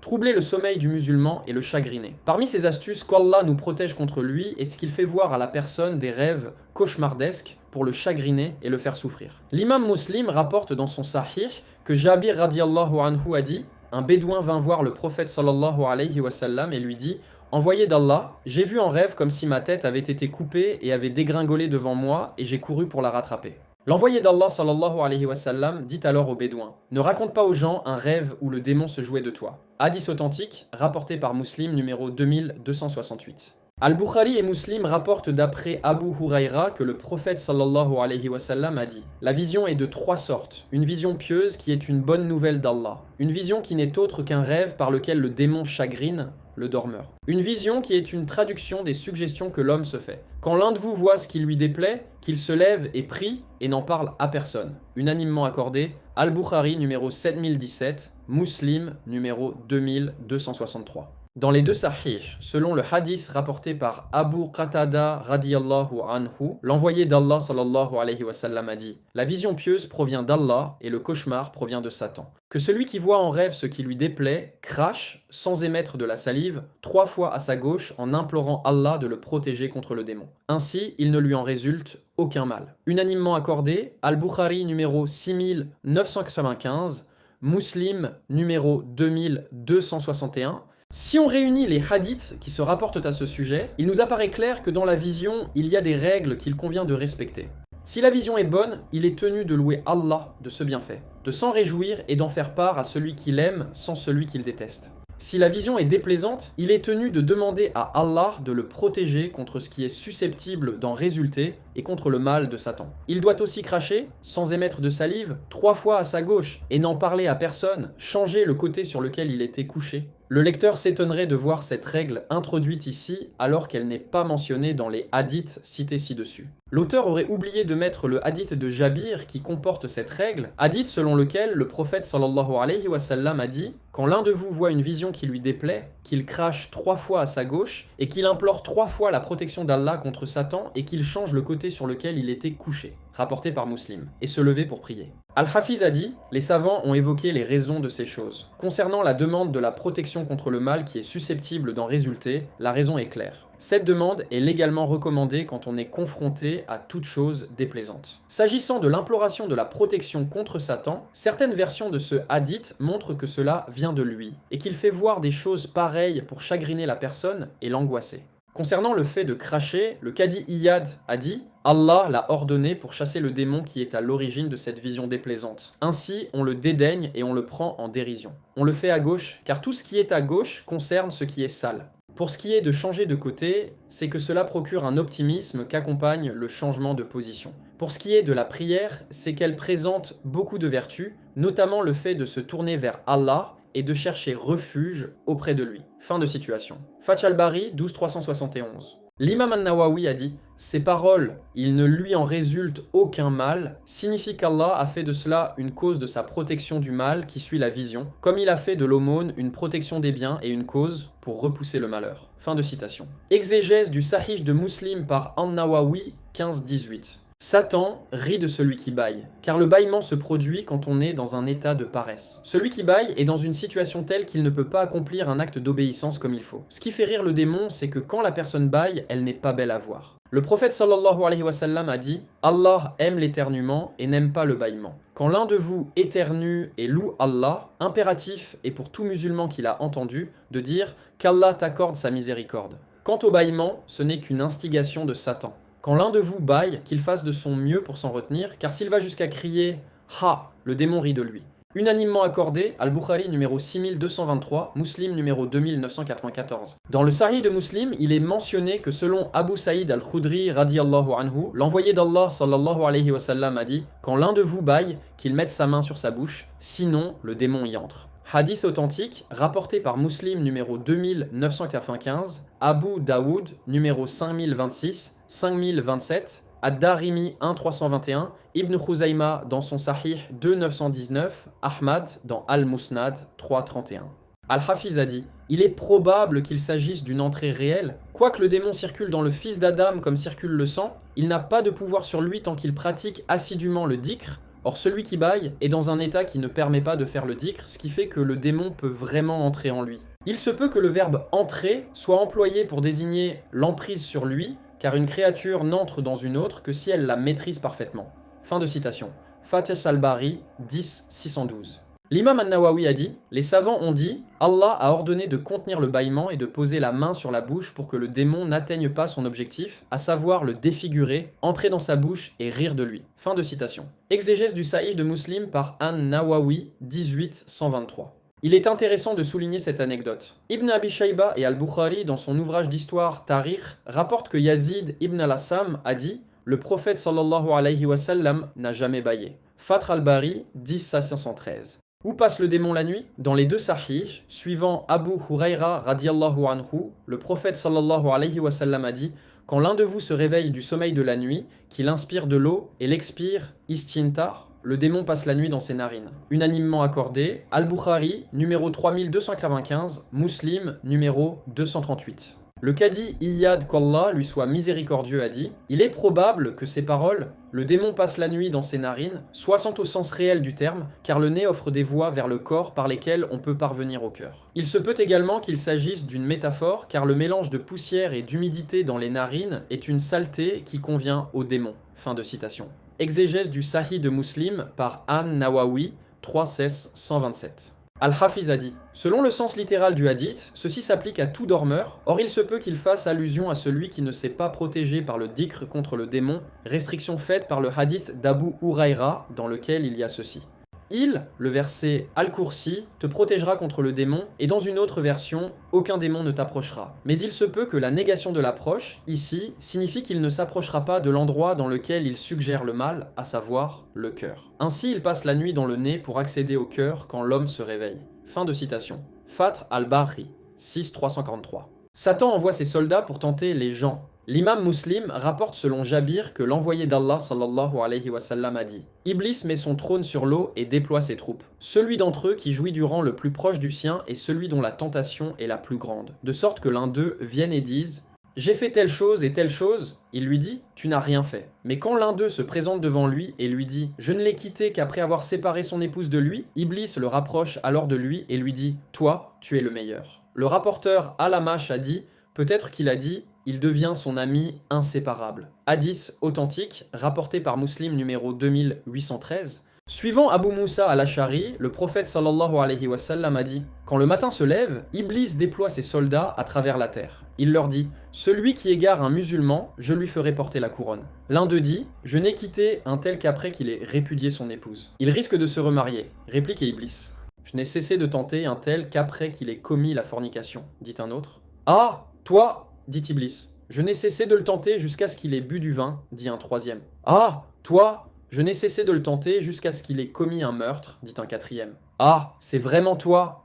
Troubler le sommeil du musulman et le chagriner. Parmi ces astuces qu'Allah nous protège contre lui est ce qu'il fait voir à la personne des rêves cauchemardesques pour le chagriner et le faire souffrir. L'imam Muslim rapporte dans son Sahih que Jabir radiallahu anhu a dit « Un bédouin vint voir le prophète sallallahu alayhi wa sallam et lui dit « Envoyé d'Allah, j'ai vu en rêve comme si ma tête avait été coupée et avait dégringolé devant moi et j'ai couru pour la rattraper. » L'envoyé d'Allah sallallahu alayhi wa sallam dit alors au bédouin « Ne raconte pas aux gens un rêve où le démon se jouait de toi. » Hadith authentique, rapporté par Muslim numéro 2268. Al-Bukhari et Muslim rapportent d'après Abu Huraira que le prophète sallallahu alayhi wa sallam a dit « La vision est de trois sortes. Une vision pieuse qui est une bonne nouvelle d'Allah. Une vision qui n'est autre qu'un rêve par lequel le démon chagrine le dormeur. Une vision qui est une traduction des suggestions que l'homme se fait. Quand l'un de vous voit ce qui lui déplaît, qu'il se lève et prie et n'en parle à personne. Unanimement accordé, Al-Bukhari numéro 7017, Muslim numéro 2263. Dans les deux sahih, selon le hadith rapporté par Abu Qatada radiyallahu anhu, l'envoyé d'Allah sallallahu alayhi wa sallam a dit « La vision pieuse provient d'Allah et le cauchemar provient de Satan. Que celui qui voit en rêve ce qui lui déplaît, crache, sans émettre de la salive, 3 fois à sa gauche en implorant Allah de le protéger contre le démon. Ainsi, il ne lui en résulte aucun mal. » Unanimement accordé, Al-Bukhari numéro 6995, Muslim numéro 2261. Si on réunit les hadiths qui se rapportent à ce sujet, il nous apparaît clair que dans la vision, il y a des règles qu'il convient de respecter. Si la vision est bonne, il est tenu de louer Allah de ce bienfait, de s'en réjouir et d'en faire part à celui qu'il aime sans celui qu'il déteste. Si la vision est déplaisante, il est tenu de demander à Allah de le protéger contre ce qui est susceptible d'en résulter et contre le mal de Satan. Il doit aussi cracher, sans émettre de salive, 3 fois à sa gauche et n'en parler à personne, changer le côté sur lequel il était couché. Le lecteur s'étonnerait de voir cette règle introduite ici alors qu'elle n'est pas mentionnée dans les hadiths cités ci-dessus. L'auteur aurait oublié de mettre le hadith de Jabir qui comporte cette règle, hadith selon lequel le prophète sallallahu alayhi wa sallam a dit « Quand l'un de vous voit une vision qui lui déplaît, qu'il crache 3 fois à sa gauche et qu'il implore 3 fois la protection d'Allah contre Satan et qu'il change le côté sur lequel il était couché. » Rapporté par Muslim, et se lever pour prier. Al-Hafiz a dit « Les savants ont évoqué les raisons de ces choses. Concernant la demande de la protection contre le mal qui est susceptible d'en résulter, la raison est claire. Cette demande est légalement recommandée quand on est confronté à toute chose déplaisante. S'agissant de l'imploration de la protection contre Satan, certaines versions de ce hadith montrent que cela vient de lui, et qu'il fait voir des choses pareilles pour chagriner la personne et l'angoisser. Concernant le fait de cracher, le cadi Iyad a dit « Allah l'a ordonné pour chasser le démon qui est à l'origine de cette vision déplaisante. Ainsi, on le dédaigne et on le prend en dérision. On le fait à gauche, car tout ce qui est à gauche concerne ce qui est sale. Pour ce qui est de changer de côté, c'est que cela procure un optimisme qu'accompagne le changement de position. Pour ce qui est de la prière, c'est qu'elle présente beaucoup de vertus, notamment le fait de se tourner vers Allah et de chercher refuge auprès de lui. Fin de citation. Fath al-Bari 12371. L'imam an-Nawawi a dit « Ces paroles, il ne lui en résulte aucun mal, signifie qu'Allah a fait de cela une cause de sa protection du mal qui suit la vision, comme il a fait de l'aumône une protection des biens et une cause pour repousser le malheur. » Fin de citation. Exégèse du Sahih de Muslim par an-Nawawi 15-18. Satan rit de celui qui bâille, car le bâillement se produit quand on est dans un état de paresse. Celui qui bâille est dans une situation telle qu'il ne peut pas accomplir un acte d'obéissance comme il faut. Ce qui fait rire le démon, c'est que quand la personne bâille, elle n'est pas belle à voir. Le prophète sallallahu alayhi wa sallam a dit « Allah aime l'éternuement et n'aime pas le bâillement. Quand l'un de vous éternue et loue Allah, impératif est pour tout musulman qui l'a entendu de dire qu'Allah t'accorde sa miséricorde. Quant au bâillement, ce n'est qu'une instigation de Satan. Quand l'un de vous bâille, qu'il fasse de son mieux pour s'en retenir, car s'il va jusqu'à crier « Ha !», le démon rit de lui. » Unanimement accordé, Al-Bukhari numéro 6223, Muslim numéro 2994. Dans le Sahih de Muslim, il est mentionné que selon Abu Saïd al-Khudri radiyallahu anhu, l'envoyé d'Allah sallallahu alayhi wa sallam a dit « Quand l'un de vous bâille, qu'il mette sa main sur sa bouche, sinon le démon y entre. » Hadith authentique, rapporté par Muslim numéro 2995, Abu Daoud numéro 5026, 5027, Ad-Darimi 1.321, Ibn Khuzayma dans son Sahih 2.919, Ahmad dans Al-Musnad 3.31. Al-Hafiz a dit « Il est probable qu'il s'agisse d'une entrée réelle. Quoique le démon circule dans le fils d'Adam comme circule le sang, il n'a pas de pouvoir sur lui tant qu'il pratique assidûment le dhikr. Or celui qui bâille est dans un état qui ne permet pas de faire le dhikr, ce qui fait que le démon peut vraiment entrer en lui. Il se peut que le verbe « entrer » soit employé pour désigner l'emprise sur lui, car une créature n'entre dans une autre que si elle la maîtrise parfaitement. » Fin de citation. Fatih al-Bari 10.612. L'imam an-Nawawi a dit « Les savants ont dit « Allah a ordonné de contenir le bâillement et de poser la main sur la bouche pour que le démon n'atteigne pas son objectif, à savoir le défigurer, entrer dans sa bouche et rire de lui. » Fin de citation. Exégèse du Sahih de Muslim par An-Nawawi 18.123. Il est intéressant de souligner cette anecdote. Ibn Abi Shayba et Al-Bukhari, dans son ouvrage d'histoire Tarikh, rapportent que Yazid ibn al-Assam a dit « Le prophète sallallahu alayhi wa sallam n'a jamais bâillé. » Fath al-Bari 10.513. Où passe le démon la nuit? Dans les deux sahih, suivant Abu Huraira radiyallahu anhu, le prophète sallallahu alayhi wa sallam a dit « Quand l'un de vous se réveille du sommeil de la nuit, qu'il inspire de l'eau et l'expire istintar, le démon passe la nuit dans ses narines. » Unanimement accordé, Al-Bukhari, numéro 3295, Muslim, numéro 238. Le cadi Iyad qu'Allah lui soit miséricordieux a dit « Il est probable que ces paroles « Le démon passe la nuit dans ses narines » soient au sens réel du terme, car le nez offre des voies vers le corps par lesquelles on peut parvenir au cœur. Il se peut également qu'il s'agisse d'une métaphore, car le mélange de poussière et d'humidité dans les narines est une saleté qui convient au démon. Fin de citation. Exégèse du Sahih de Muslim par An-Nawawi 3.16.127. Al-Hafiz a dit « Selon le sens littéral du hadith, ceci s'applique à tout dormeur, or il se peut qu'il fasse allusion à celui qui ne s'est pas protégé par le dhikr contre le démon, restriction faite par le hadith d'Abu Huraira dans lequel il y a ceci. Il, le verset Al-Kursi, te protégera contre le démon, et dans une autre version, aucun démon ne t'approchera. Mais il se peut que la négation de l'approche, ici, signifie qu'il ne s'approchera pas de l'endroit dans lequel il suggère le mal, à savoir le cœur. Ainsi, il passe la nuit dans le nez pour accéder au cœur quand l'homme se réveille. Fin de citation. Fath al-Bari, 6.343. Satan envoie ses soldats pour tenter les gens. L'imam Muslim rapporte selon Jabir que l'envoyé d'Allah sallallahu alayhi wa sallam a dit « Iblis met son trône sur l'eau et déploie ses troupes. Celui d'entre eux qui jouit du rang le plus proche du sien est celui dont la tentation est la plus grande. De sorte que l'un d'eux vienne et dise « J'ai fait telle chose et telle chose », il lui dit « Tu n'as rien fait ». Mais quand l'un d'eux se présente devant lui et lui dit « Je ne l'ai quitté qu'après avoir séparé son épouse de lui », Iblis le rapproche alors de lui et lui dit « Toi, tu es le meilleur ». Le rapporteur Al-Amash a dit « Peut-être qu'il a dit « Il devient son ami inséparable ». Hadith authentique, rapporté par Muslim numéro 2813. Suivant Abu Moussa al-Ash'ari, le prophète sallallahu alayhi wa sallam a dit « Quand le matin se lève, Iblis déploie ses soldats à travers la terre. Il leur dit « Celui qui égare un musulman, je lui ferai porter la couronne. » L'un d'eux dit « Je n'ai quitté un tel qu'après qu'il ait répudié son épouse. Il risque de se remarier. » Réplique Iblis. « Je n'ai cessé de tenter un tel qu'après qu'il ait commis la fornication. » Dit un autre. « Ah, toi !» dit Iblis. « Je n'ai cessé de le tenter jusqu'à ce qu'il ait bu du vin. » dit un troisième. « Ah, toi !» Je n'ai cessé de le tenter jusqu'à ce qu'il ait commis un meurtre, dit un quatrième. « Ah, c'est vraiment toi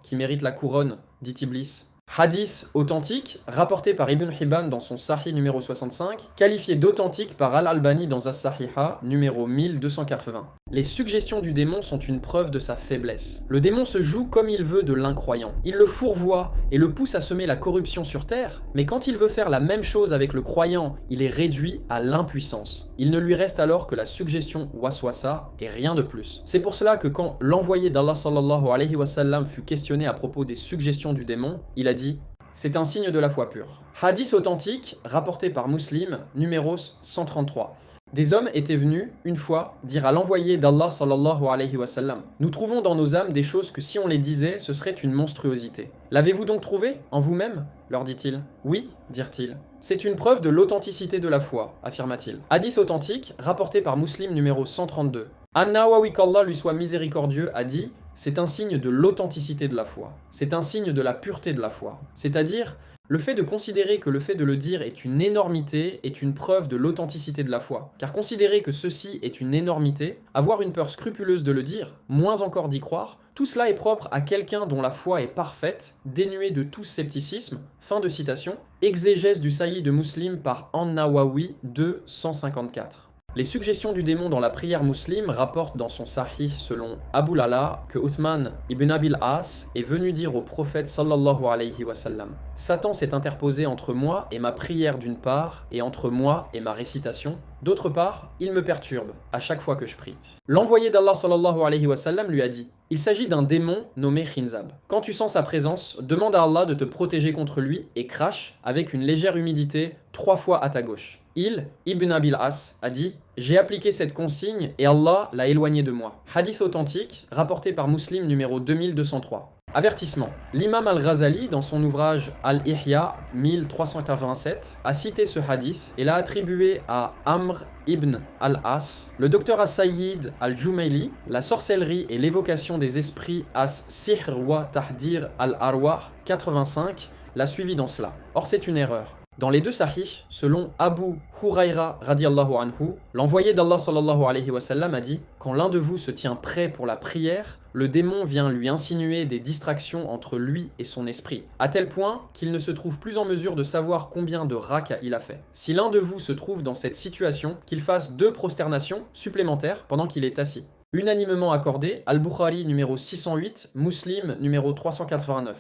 qui mérites la couronne, dit Iblis. » Hadith authentique, rapporté par Ibn Hibban dans son Sahih numéro 65, qualifié d'authentique par Al-Albani dans As-Sahiha numéro 1280. Les suggestions du démon sont une preuve de sa faiblesse. Le démon se joue comme il veut de l'incroyant. Il le fourvoie et le pousse à semer la corruption sur terre, mais quand il veut faire la même chose avec le croyant, il est réduit à l'impuissance. Il ne lui reste alors que la suggestion waswasa et rien de plus. C'est pour cela que quand l'envoyé d'Allah sallallahu alayhi wa sallam fut questionné à propos des suggestions du démon, il a dit c'est un signe de la foi pure. Hadith authentique, rapporté par Muslim, numéro 133. Des hommes étaient venus, une fois, dire à l'envoyé d'Allah sallallahu alayhi wa sallam: nous trouvons dans nos âmes des choses que si on les disait, ce serait une monstruosité. L'avez-vous donc trouvé, en vous-même? Leur dit-il. Oui, dirent-ils. C'est une preuve de l'authenticité de la foi, affirma-t-il. Hadith authentique, rapporté par Muslim numéro 132. An-Nawawi qu'Allah lui soit miséricordieux a dit: c'est un signe de l'authenticité de la foi. C'est un signe de la pureté de la foi. C'est-à-dire, le fait de considérer que le fait de le dire est une énormité est une preuve de l'authenticité de la foi. Car considérer que ceci est une énormité, avoir une peur scrupuleuse de le dire, moins encore d'y croire, tout cela est propre à quelqu'un dont la foi est parfaite, dénuée de tout scepticisme. Fin de citation. Exégèse du Sahih de Muslim par An-Nawawi 254. Les suggestions du démon dans la prière musulmane rapportent dans son Sahih selon Abu Lala que Uthman ibn Abil As est venu dire au prophète sallallahu alayhi wa sallam: Satan s'est interposé entre moi et ma prière d'une part et entre moi et ma récitation. D'autre part, il me perturbe à chaque fois que je prie. L'envoyé d'Allah sallallahu alayhi wa sallam lui a dit: il s'agit d'un démon nommé Khinzab. Quand tu sens sa présence, demande à Allah de te protéger contre lui et crache avec une légère humidité 3 fois à ta gauche. Il, Ibn Abil As, a dit: j'ai appliqué cette consigne et Allah l'a éloigné de moi. Hadith authentique, rapporté par Muslim numéro 2203. Avertissement. L'imam al-Ghazali, dans son ouvrage Al-Ihya 1387, a cité ce hadith et l'a attribué à Amr ibn al-As. Le docteur As-Sayyid al-Jumayli, la sorcellerie et l'évocation des esprits As-Sihr wa Tahdir al-Arwah 85, l'a suivi dans cela. Or c'est une erreur. Dans les deux sahih, selon Abu Huraira radiallahu anhu, l'envoyé d'Allah sallallahu alayhi wa sallam a dit: quand l'un de vous se tient prêt pour la prière, le démon vient lui insinuer des distractions entre lui et son esprit, à tel point qu'il ne se trouve plus en mesure de savoir combien de raka il a fait. Si l'un de vous se trouve dans cette situation, qu'il fasse 2 prosternations supplémentaires pendant qu'il est assis. Unanimement accordé, Al-Bukhari numéro 608, Muslim numéro 389.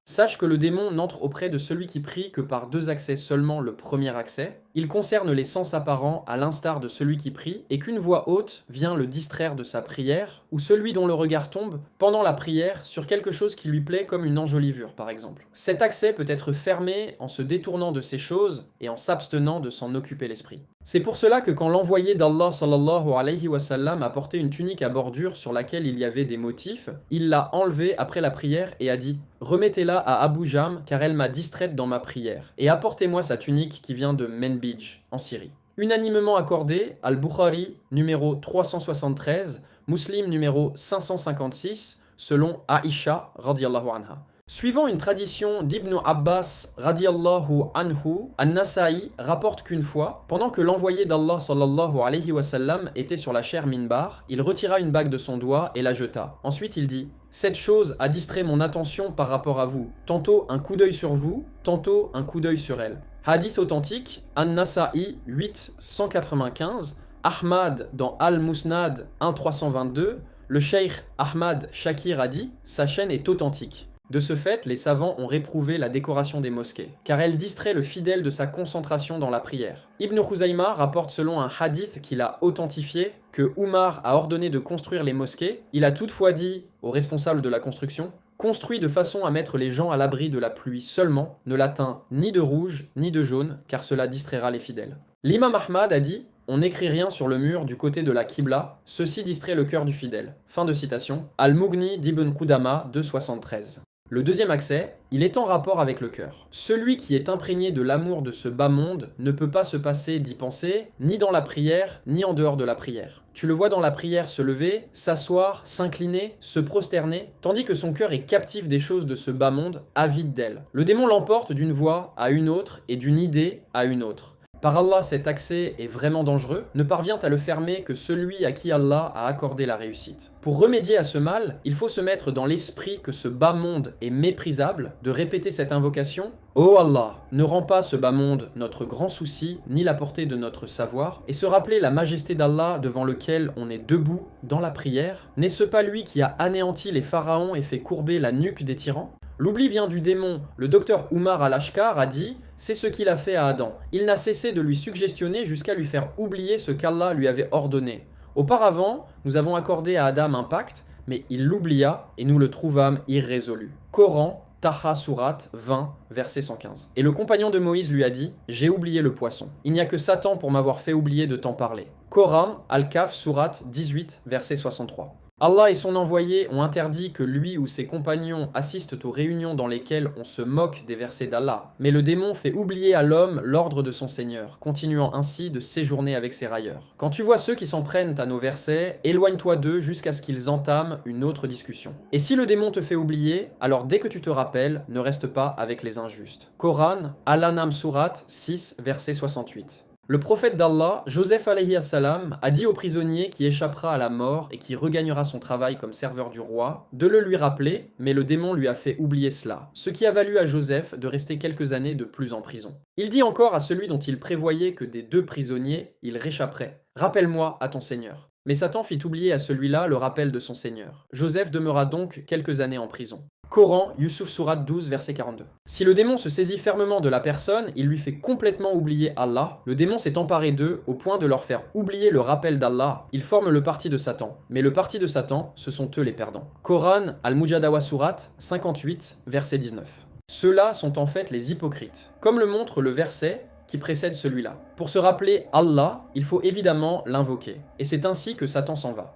Sache que le démon n'entre auprès de celui qui prie que par 2 accès seulement le premier accès. Il concerne les sens apparents à l'instar de celui qui prie et qu'une voix haute vient le distraire de sa prière ou celui dont le regard tombe pendant la prière sur quelque chose qui lui plaît comme une enjolivure par exemple. Cet accès peut être fermé en se détournant de ces choses et en s'abstenant de s'en occuper l'esprit. C'est pour cela que quand l'envoyé d'Allah sallallahu alayhi wa sallam a porté une tunique à bordure sur laquelle il y avait des motifs, il l'a enlevée après la prière et a dit: remettez-la à Abu Jam car elle m'a distraite dans ma prière, et apportez-moi sa tunique qui vient de Manbij, en Syrie. Unanimement accordé, Al-Bukhari numéro 373, Muslim numéro 556, selon Aïcha radiallahu anha. Suivant une tradition d'Ibn Abbas radiallahu anhu, An-Nasa'i rapporte qu'une fois, pendant que l'envoyé d'Allah sallallahu alayhi wa sallam était sur la chaire minbar, il retira une bague de son doigt et la jeta. Ensuite il dit: cette chose a distrait mon attention par rapport à vous. Tantôt un coup d'œil sur vous, tantôt un coup d'œil sur elle. Hadith authentique, An-Nasa'i 895, Ahmad dans Al-Musnad 1322, le cheikh Ahmad Shakir a dit: sa chaîne est authentique. De ce fait, les savants ont réprouvé la décoration des mosquées, car elle distrait le fidèle de sa concentration dans la prière. Ibn Khuzayma rapporte selon un hadith qu'il a authentifié que Umar a ordonné de construire les mosquées. Il a toutefois dit aux responsables de la construction: construit de façon à mettre les gens à l'abri de la pluie seulement, ne la teint ni de rouge ni de jaune, car cela distraira les fidèles. L'imam Ahmad a dit: on n'écrit rien sur le mur du côté de la Qibla, ceci distrait le cœur du fidèle. Fin de citation. Al-Mughni d'Ibn Qudama 273. Le deuxième accès, il est en rapport avec le cœur. Celui qui est imprégné de l'amour de ce bas monde ne peut pas se passer d'y penser, ni dans la prière, ni en dehors de la prière. Tu le vois dans la prière se lever, s'asseoir, s'incliner, se prosterner, tandis que son cœur est captif des choses de ce bas monde, avide d'elles. Le démon l'emporte d'une voix à une autre et d'une idée à une autre. Par Allah, cet accès est vraiment dangereux, ne parvient à le fermer que celui à qui Allah a accordé la réussite. Pour remédier à ce mal, il faut se mettre dans l'esprit que ce bas monde est méprisable, de répéter cette invocation: ô Allah, ne rends pas ce bas monde notre grand souci, ni la portée de notre savoir, et se rappeler la majesté d'Allah devant lequel on est debout dans la prière. N'est-ce pas lui qui a anéanti les pharaons et fait courber la nuque des tyrans? L'oubli vient du démon. Le docteur Umar al-Ashkar a dit: c'est ce qu'il a fait à Adam. Il n'a cessé de lui suggestionner jusqu'à lui faire oublier ce qu'Allah lui avait ordonné. Auparavant, nous avons accordé à Adam un pacte, mais il l'oublia et nous le trouvâmes irrésolu. Coran Taha Surat 20, verset 115. Et le compagnon de Moïse lui a dit « J'ai oublié le poisson. Il n'y a que Satan pour m'avoir fait oublier de t'en parler. » Quran, Al-Kahf, Surat 18, verset 63. Allah et son envoyé ont interdit que lui ou ses compagnons assistent aux réunions dans lesquelles on se moque des versets d'Allah. Mais le démon fait oublier à l'homme l'ordre de son Seigneur, continuant ainsi de séjourner avec ses railleurs. Quand tu vois ceux qui s'en prennent à nos versets, éloigne-toi d'eux jusqu'à ce qu'ils entament une autre discussion. Et si le démon te fait oublier, alors dès que tu te rappelles, ne reste pas avec les injustes. Coran, Al-An'am Surat 6, verset 68. Le prophète d'Allah, Joseph alayhi salam, a dit au prisonnier qui échappera à la mort et qui regagnera son travail comme serveur du roi, de le lui rappeler, mais le démon lui a fait oublier cela, ce qui a valu à Joseph de rester quelques années de plus en prison. Il dit encore à celui dont il prévoyait que des 2 prisonniers, il réchapperait « Rappelle-moi à ton Seigneur ». Mais Satan fit oublier à celui-là le rappel de son Seigneur. Joseph demeura donc quelques années en prison. Coran, Yusuf Surat 12, verset 42. Si le démon se saisit fermement de la personne, il lui fait complètement oublier Allah. Le démon s'est emparé d'eux au point de leur faire oublier le rappel d'Allah. Ils forment le parti de Satan. Mais le parti de Satan, ce sont eux les perdants. Coran, Al-Mujadawa Surat 58, verset 19. Ceux-là sont en fait les hypocrites. Comme le montre le verset qui précède celui-là. Pour se rappeler Allah, il faut évidemment l'invoquer. Et c'est ainsi que Satan s'en va.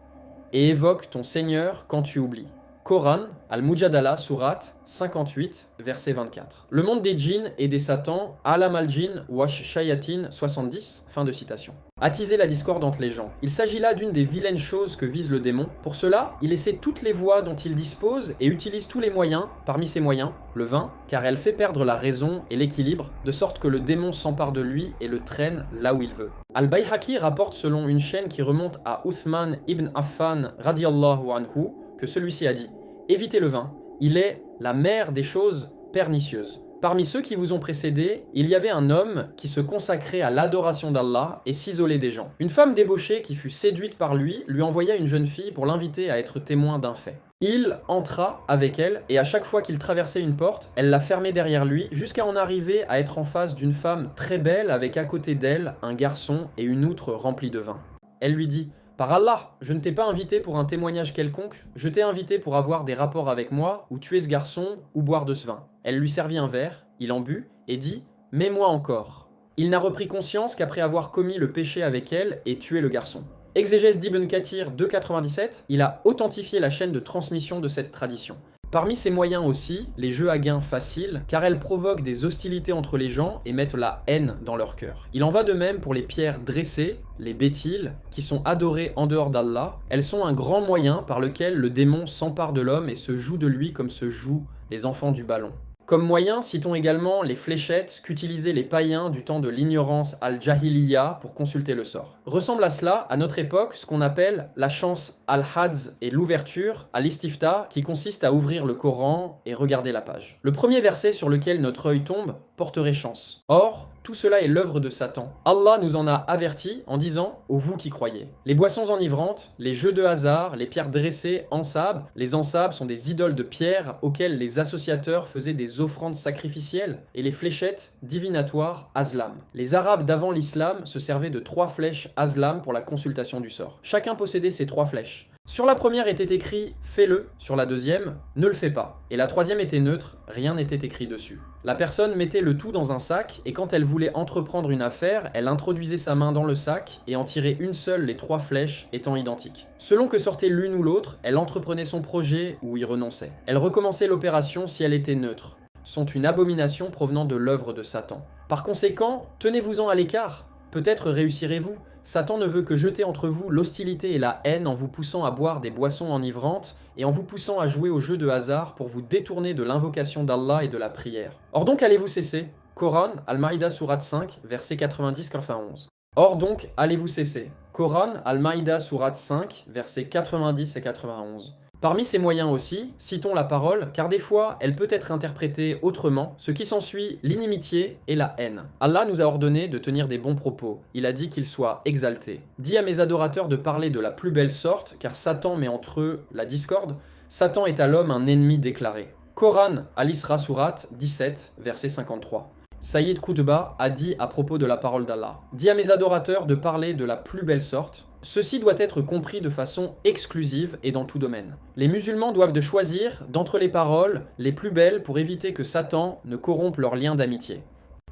Et évoque ton Seigneur quand tu oublies. Coran, Al-Mujadala, Surat 58, verset 24. Le monde des djinns et des satans, Alam al-Jinn Wash Shayatin 70, fin de citation. Attiser la discorde entre les gens. Il s'agit là d'une des vilaines choses que vise le démon. Pour cela, il essaie toutes les voies dont il dispose et utilise tous les moyens, parmi ces moyens, le vin, car elle fait perdre la raison et l'équilibre, de sorte que le démon s'empare de lui et le traîne là où il veut. Al-Bayhaqi rapporte selon une chaîne qui remonte à Uthman ibn Affan radiyallahu anhu, que celui-ci a dit « Évitez le vin, il est la mère des choses pernicieuses. » Parmi ceux qui vous ont précédé, il y avait un homme qui se consacrait à l'adoration d'Allah et s'isolait des gens. Une femme débauchée qui fut séduite par lui envoya une jeune fille pour l'inviter à être témoin d'un fait. Il entra avec elle et à chaque fois qu'il traversait une porte, elle la fermait derrière lui jusqu'à en arriver à être en face d'une femme très belle avec à côté d'elle un garçon et une outre remplie de vin. Elle lui dit « Par Allah, je ne t'ai pas invité pour un témoignage quelconque, je t'ai invité pour avoir des rapports avec moi, ou tuer ce garçon, ou boire de ce vin. » Elle lui servit un verre, il en but, et dit « Mets-moi encore. » Il n'a repris conscience qu'après avoir commis le péché avec elle et tué le garçon. Exégèse d'Ibn Kathir 2,97, il a authentifié la chaîne de transmission de cette tradition. Parmi ces moyens aussi, les jeux à gains faciles, car elles provoquent des hostilités entre les gens et mettent la haine dans leur cœur. Il en va de même pour les pierres dressées, les bétiles, qui sont adorées en dehors d'Allah. Elles sont un grand moyen par lequel le démon s'empare de l'homme et se joue de lui comme se jouent les enfants du ballon. Comme moyen, citons également les fléchettes qu'utilisaient les païens du temps de l'ignorance al-Jahiliya pour consulter le sort. Ressemble à cela, à notre époque, ce qu'on appelle la chance al-Hadz et l'ouverture al-Istifta, qui consiste à ouvrir le Coran et regarder la page. Le premier verset sur lequel notre œil tombe porterait chance. Or, tout cela est l'œuvre de Satan. Allah nous en a avertis en disant « Ô vous qui croyez ». Les boissons enivrantes, les jeux de hasard, les pierres dressées, ansab. Les ansab sont des idoles de pierre auxquelles les associateurs faisaient des offrandes sacrificielles, et les fléchettes divinatoires azlam. Les Arabes d'avant l'islam se servaient de 3 flèches azlam pour la consultation du sort. Chacun possédait ces 3 flèches. Sur la première était écrit « fais-le », sur la deuxième « ne le fais pas », et la troisième était neutre, rien n'était écrit dessus. La personne mettait le tout dans un sac, et quand elle voulait entreprendre une affaire, elle introduisait sa main dans le sac, et en tirait une seule les 3 flèches étant identiques. Selon que sortait l'une ou l'autre, elle entreprenait son projet ou y renonçait. Elle recommençait l'opération si elle était neutre. Sont une abomination provenant de l'œuvre de Satan. Par conséquent, tenez-vous-en à l'écart. Peut-être réussirez-vous. Satan ne veut que jeter entre vous l'hostilité et la haine en vous poussant à boire des boissons enivrantes et en vous poussant à jouer aux jeux de hasard pour vous détourner de l'invocation d'Allah et de la prière. Or donc allez-vous cesser. Coran, Al-Maïda Surat 5, versets 90-91. Or donc allez-vous cesser. Coran, Al-Maïda Surat 5, versets 90 et 91. Parmi ces moyens aussi, citons la parole, car des fois, elle peut être interprétée autrement, ce qui s'ensuit l'inimitié et la haine. Allah nous a ordonné de tenir des bons propos, il a dit qu'ils soient exaltés. Dis à mes adorateurs de parler de la plus belle sorte, car Satan met entre eux la discorde, Satan est à l'homme un ennemi déclaré. Coran, Al-Isra Surat 17, verset 53. Sayyid Qutba a dit à propos de la parole d'Allah « Dis à mes adorateurs de parler de la plus belle sorte » Ceci doit être compris de façon exclusive et dans tout domaine. Les musulmans doivent de choisir d'entre les paroles les plus belles pour éviter que Satan ne corrompe leur lien d'amitié.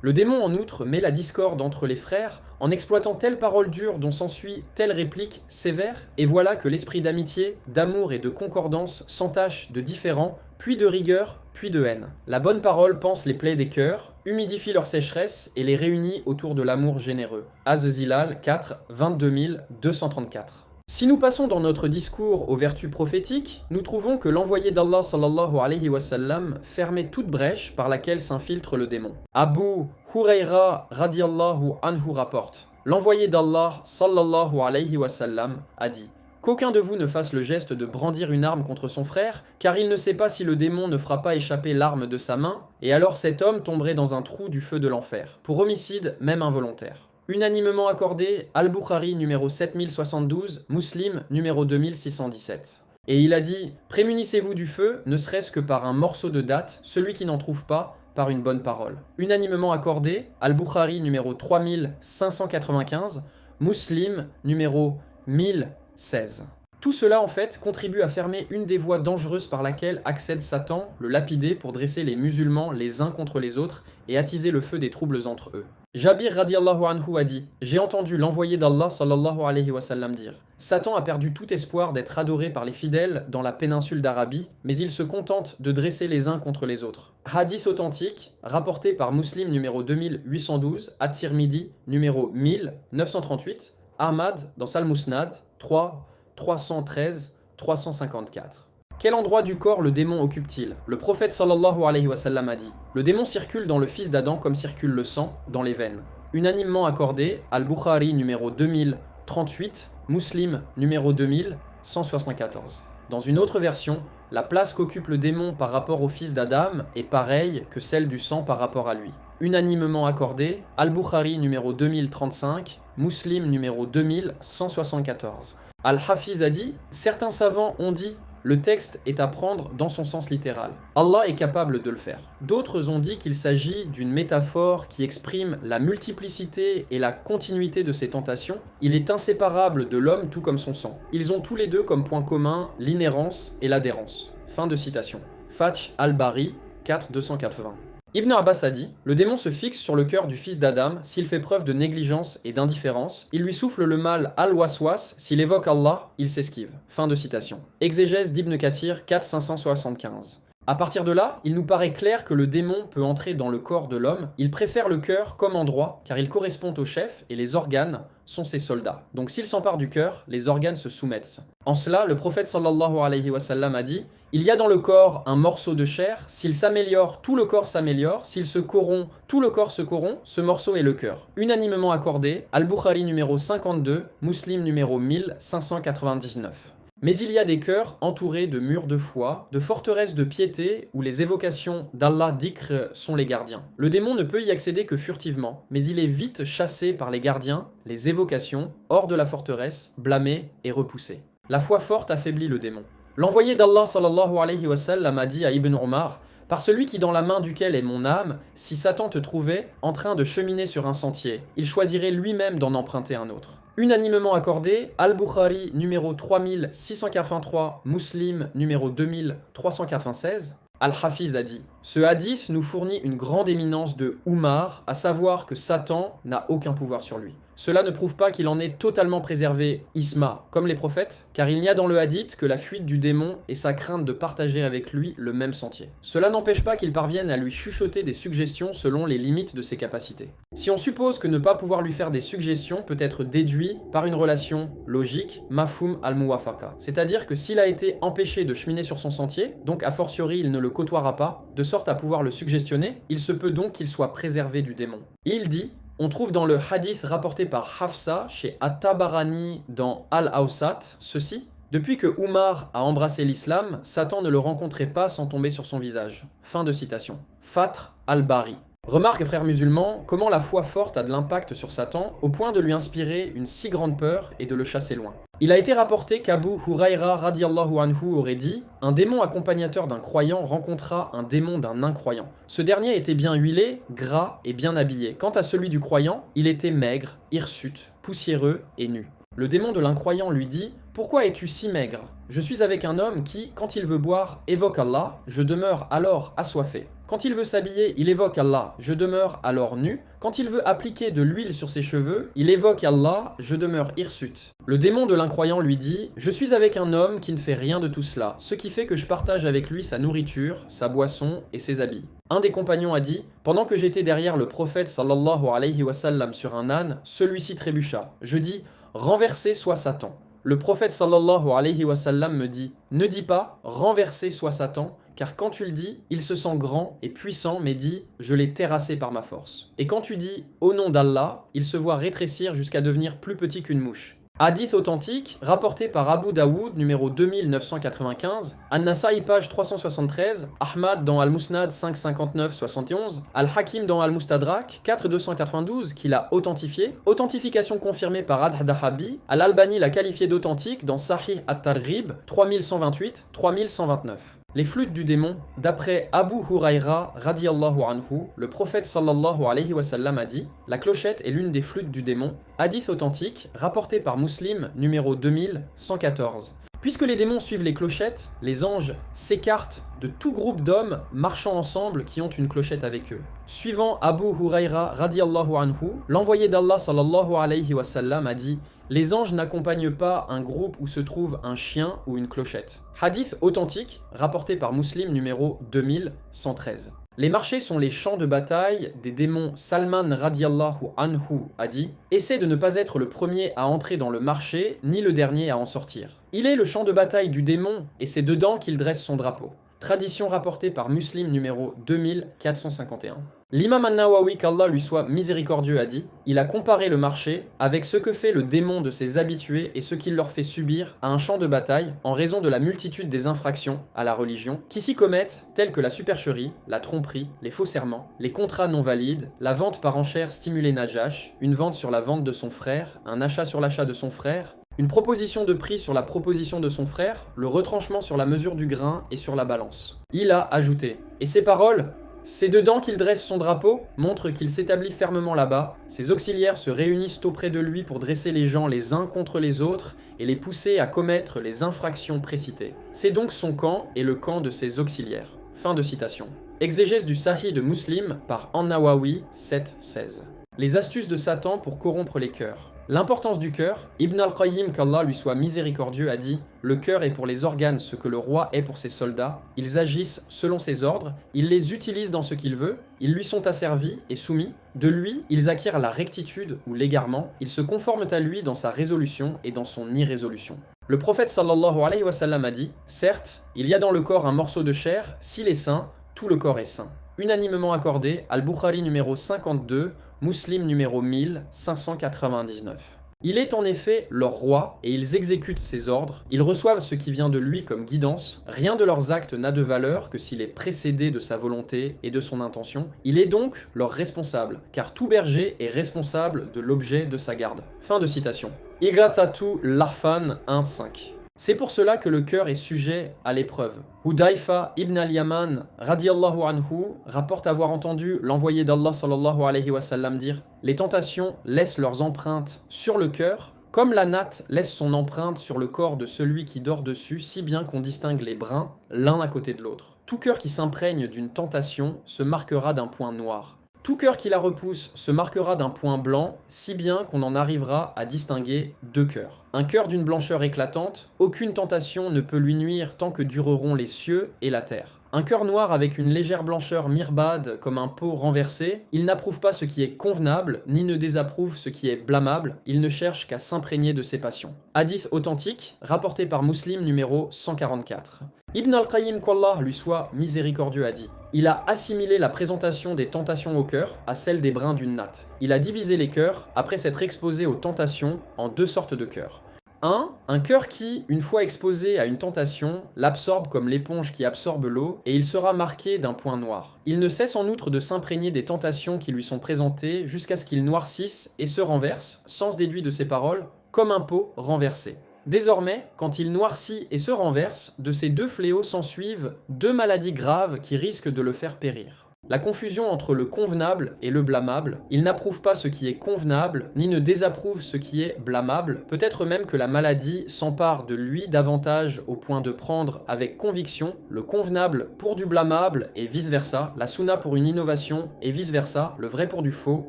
Le démon en outre met la discorde entre les frères en exploitant telle parole dure dont s'ensuit telle réplique sévère, et voilà que l'esprit d'amitié, d'amour et de concordance s'entache de différend, puis de rigueur, puis de haine. La bonne parole panse les plaies des cœurs, humidifie leur sécheresse et les réunit autour de l'amour généreux. Az-Zilal 4, 22234. Si nous passons dans notre discours aux vertus prophétiques, nous trouvons que l'envoyé d'Allah sallallahu alayhi wa sallam fermait toute brèche par laquelle s'infiltre le démon. Abu Hurayra radiallahu anhu rapporte: l'envoyé d'Allah sallallahu alayhi wa sallam a dit: qu'aucun de vous ne fasse le geste de brandir une arme contre son frère, car il ne sait pas si le démon ne fera pas échapper l'arme de sa main, et alors cet homme tomberait dans un trou du feu de l'enfer, pour homicide même involontaire. Unanimement accordé, Al-Bukhari numéro 7072, Muslim numéro 2617. Et il a dit: prémunissez-vous du feu, ne serait-ce que par un morceau de date, celui qui n'en trouve pas, par une bonne parole. Unanimement accordé, Al-Bukhari numéro 3595, Muslim numéro 1016. Tout cela en fait contribue à fermer une des voies dangereuses par laquelle accède Satan, le lapidé, pour dresser les musulmans les uns contre les autres et attiser le feu des troubles entre eux. Jabir radiallahu anhu a dit: j'ai entendu l'envoyé d'Allah sallallahu alayhi wa sallam dire: Satan a perdu tout espoir d'être adoré par les fidèles dans la péninsule d'Arabie, mais il se contente de dresser les uns contre les autres. Hadith authentique, rapporté par Muslim numéro 2812, At-Tirmidhi numéro 1938, Ahmad dans Sal-Musnad 313 354. Quel endroit du corps le démon occupe-t-il? Le prophète sallallahu alayhi wa sallam a dit: le démon circule dans le fils d'Adam comme circule le sang dans les veines. Unanimement accordé, Al-Bukhari numéro 2038, Muslim numéro 2174. Dans une autre version, la place qu'occupe le démon par rapport au fils d'Adam est pareille que celle du sang par rapport à lui. Unanimement accordé, Al-Bukhari numéro 2035, Muslim numéro 2174. Al-Hafiz a dit: certains savants ont dit le texte est à prendre dans son sens littéral. Allah est capable de le faire. D'autres ont dit qu'il s'agit d'une métaphore qui exprime la multiplicité et la continuité de ses tentations. Il est inséparable de l'homme tout comme son sang. Ils ont tous les deux comme point commun l'inhérence et l'adhérence. Fin de citation. Fath al-Bari 4.280. Ibn Abbas a dit: le démon se fixe sur le cœur du fils d'Adam s'il fait preuve de négligence et d'indifférence, il lui souffle le mal al-waswas, s'il évoque Allah, il s'esquive. Fin de citation. Exégèse d'Ibn Kathir 4.575. À partir de là, il nous paraît clair que le démon peut entrer dans le corps de l'homme, il préfère le cœur comme endroit, car il correspond au chef et les organes sont ses soldats. Donc s'il s'empare du cœur, les organes se soumettent. En cela, le prophète sallallahu alayhi wa sallam a dit: il y a dans le corps un morceau de chair, s'il s'améliore, tout le corps s'améliore, s'il se corrompt, tout le corps se corrompt, ce morceau est le cœur. Unanimement accordé, Al-Bukhari numéro 52, Muslim numéro 1599. Mais il y a des cœurs entourés de murs de foi, de forteresses de piété, où les évocations d'Allah dhikr sont les gardiens. Le démon ne peut y accéder que furtivement, mais il est vite chassé par les gardiens, les évocations, hors de la forteresse, blâmé et repoussé. La foi forte affaiblit le démon. L'envoyé d'Allah sallallahu alayhi wa sallam a dit à Ibn Omar: par celui qui dans la main duquel est mon âme, si Satan te trouvait en train de cheminer sur un sentier, il choisirait lui-même d'en emprunter un autre. Unanimement accordé, Al-Bukhari numéro 3683, Muslim numéro 2396, Al-Hafiz a dit: ce hadith nous fournit une grande éminence de Umar, à savoir que Satan n'a aucun pouvoir sur lui. Cela ne prouve pas qu'il en est totalement préservé Isma, comme les prophètes, car il n'y a dans le hadith que la fuite du démon et sa crainte de partager avec lui le même sentier. Cela n'empêche pas qu'il parvienne à lui chuchoter des suggestions selon les limites de ses capacités. Si on suppose que ne pas pouvoir lui faire des suggestions peut être déduit par une relation logique, mafhum al-muwafaqa, c'est-à-dire que s'il a été empêché de cheminer sur son sentier, donc a fortiori il ne le côtoiera pas, de sorte à pouvoir le suggestionner, il se peut donc qu'il soit préservé du démon. Et il dit: on trouve dans le hadith rapporté par Hafsa chez At-Tabarani dans Al-Awsat ceci: depuis que Umar a embrassé l'islam, Satan ne le rencontrait pas sans tomber sur son visage. Fin de citation. Fath al-Bari. Remarque, frères musulmans, comment la foi forte a de l'impact sur Satan au point de lui inspirer une si grande peur et de le chasser loin. Il a été rapporté qu'Abu Hurayra radiallahu anhu aurait dit: un démon accompagnateur d'un croyant rencontra un démon d'un incroyant. Ce dernier était bien huilé, gras et bien habillé. Quant à celui du croyant, il était maigre, hirsute, poussiéreux et nu. Le démon de l'incroyant lui dit « Pourquoi es-tu si maigre ? Je suis avec un homme qui, quand il veut boire, évoque Allah, je demeure alors assoiffé. Quand il veut s'habiller, il évoque Allah, je demeure alors nu. Quand il veut appliquer de l'huile sur ses cheveux, il évoque Allah, je demeure hirsute. » Le démon de l'incroyant lui dit « Je suis avec un homme qui ne fait rien de tout cela, ce qui fait que je partage avec lui sa nourriture, sa boisson et ses habits. » Un des compagnons a dit « Pendant que j'étais derrière le prophète sallallahu alayhi wa sallam sur un âne, celui-ci trébucha. Je dis « Renversé soit Satan. » Le prophète sallallahu alayhi wa sallam me dit « Ne dis pas « Renversé soit Satan » car quand tu le dis, il se sent grand et puissant mais dit « Je l'ai terrassé par ma force ». Et quand tu dis « Au nom d'Allah », il se voit rétrécir jusqu'à devenir plus petit qu'une mouche. Hadith authentique, rapporté par Abu Daoud, numéro 2995, An-Nasa'i page 373, Ahmad dans Al-Musnad 559-71, Al-Hakim dans Al-Mustadrak 4292 qui l'a authentifié, authentification confirmée par Ad-Dahabi, Al-Albani l'a qualifié d'authentique dans Sahih At-Targhib 3128-3129. Les flûtes du démon, d'après Abu Huraira radiyallahu anhu, le prophète sallallahu alayhi wa sallam a dit « La clochette est l'une des flûtes du démon ». Hadith authentique, rapporté par Muslim, numéro 2114. Puisque les démons suivent les clochettes, les anges s'écartent de tout groupe d'hommes marchant ensemble qui ont une clochette avec eux. Suivant Abu Huraira radiyallahu anhu, l'envoyé d'Allah sallallahu alayhi wa sallam a dit « Les anges n'accompagnent pas un groupe où se trouve un chien ou une clochette ». Hadith authentique, rapporté par Muslim numéro 2113. Les marchés sont les champs de bataille des démons. Salman radiyallahu anhu a dit « Essaie de ne pas être le premier à entrer dans le marché, ni le dernier à en sortir. Il est le champ de bataille du démon, et c'est dedans qu'il dresse son drapeau. » Tradition rapportée par Muslim numéro 2451. L'imam An-Nawawi, qu'Allah lui soit miséricordieux, a dit « Il a comparé le marché avec ce que fait le démon de ses habitués et ce qu'il leur fait subir à un champ de bataille en raison de la multitude des infractions à la religion qui s'y commettent, telles que la supercherie, la tromperie, les faux serments, les contrats non valides, la vente par enchère stimulée Najash, une vente sur la vente de son frère, un achat sur l'achat de son frère, une proposition de prix sur la proposition de son frère, le retranchement sur la mesure du grain et sur la balance. » Il a ajouté « Et ces paroles ? C'est dedans qu'il dresse son drapeau, montre qu'il s'établit fermement là-bas. Ses auxiliaires se réunissent auprès de lui pour dresser les gens les uns contre les autres et les pousser à commettre les infractions précitées. C'est donc son camp et le camp de ses auxiliaires. » Fin de citation. Exégèse du Sahih de Muslim par An-Nawawi 7-16. Les astuces de Satan pour corrompre les cœurs. L'importance du cœur, Ibn al-Qayyim, qu'Allah lui soit miséricordieux, a dit « Le cœur est pour les organes ce que le roi est pour ses soldats, ils agissent selon ses ordres, il les utilise dans ce qu'il veut, ils lui sont asservis et soumis, de lui ils acquièrent la rectitude ou l'égarement, ils se conforment à lui dans sa résolution et dans son irrésolution. » Le prophète sallallahu alayhi wa sallam a dit « Certes, il y a dans le corps un morceau de chair, s'il est sain, tout le corps est sain. » Unanimement accordé, Al-Bukhari numéro 52, Muslim numéro 1599. Il est en effet leur roi et ils exécutent ses ordres, ils reçoivent ce qui vient de lui comme guidance, rien de leurs actes n'a de valeur que s'il est précédé de sa volonté et de son intention, il est donc leur responsable, car tout berger est responsable de l'objet de sa garde. Fin de citation. Igratatu Larfan 1.5. C'est pour cela que le cœur est sujet à l'épreuve. Hudayfa ibn al-Yaman radiyallahu anhu rapporte avoir entendu l'envoyé d'Allah sallallahu alayhi wa sallam dire « Les tentations laissent leurs empreintes sur le cœur, comme la natte laisse son empreinte sur le corps de celui qui dort dessus, si bien qu'on distingue les brins l'un à côté de l'autre. Tout cœur qui s'imprègne d'une tentation se marquera d'un point noir. Tout cœur qui la repousse se marquera d'un point blanc, si bien qu'on en arrivera à distinguer deux cœurs. Un cœur d'une blancheur éclatante, aucune tentation ne peut lui nuire tant que dureront les cieux et la terre. Un cœur noir avec une légère blancheur mirbade comme un pot renversé, il n'approuve pas ce qui est convenable, ni ne désapprouve ce qui est blâmable, il ne cherche qu'à s'imprégner de ses passions. Hadith authentique, rapporté par Muslim numéro 144. Ibn al-Qayyim, qu'Allah lui soit miséricordieux, a dit « Il a assimilé la présentation des tentations au cœur à celle des brins d'une natte. Il a divisé les cœurs, après s'être exposé aux tentations, en deux sortes de cœurs. 1. Un cœur qui, une fois exposé à une tentation, l'absorbe comme l'éponge qui absorbe l'eau, et il sera marqué d'un point noir. Il ne cesse en outre de s'imprégner des tentations qui lui sont présentées jusqu'à ce qu'il noircisse et se renverse, sens déduit de ses paroles, comme un pot renversé. Désormais, quand il noircit et se renverse, de ces deux fléaux s'ensuivent deux maladies graves qui risquent de le faire périr. La confusion entre le convenable et le blâmable, il n'approuve pas ce qui est convenable, ni ne désapprouve ce qui est blâmable, peut-être même que la maladie s'empare de lui davantage au point de prendre avec conviction le convenable pour du blâmable et vice-versa, la sunna pour une innovation et vice-versa, le vrai pour du faux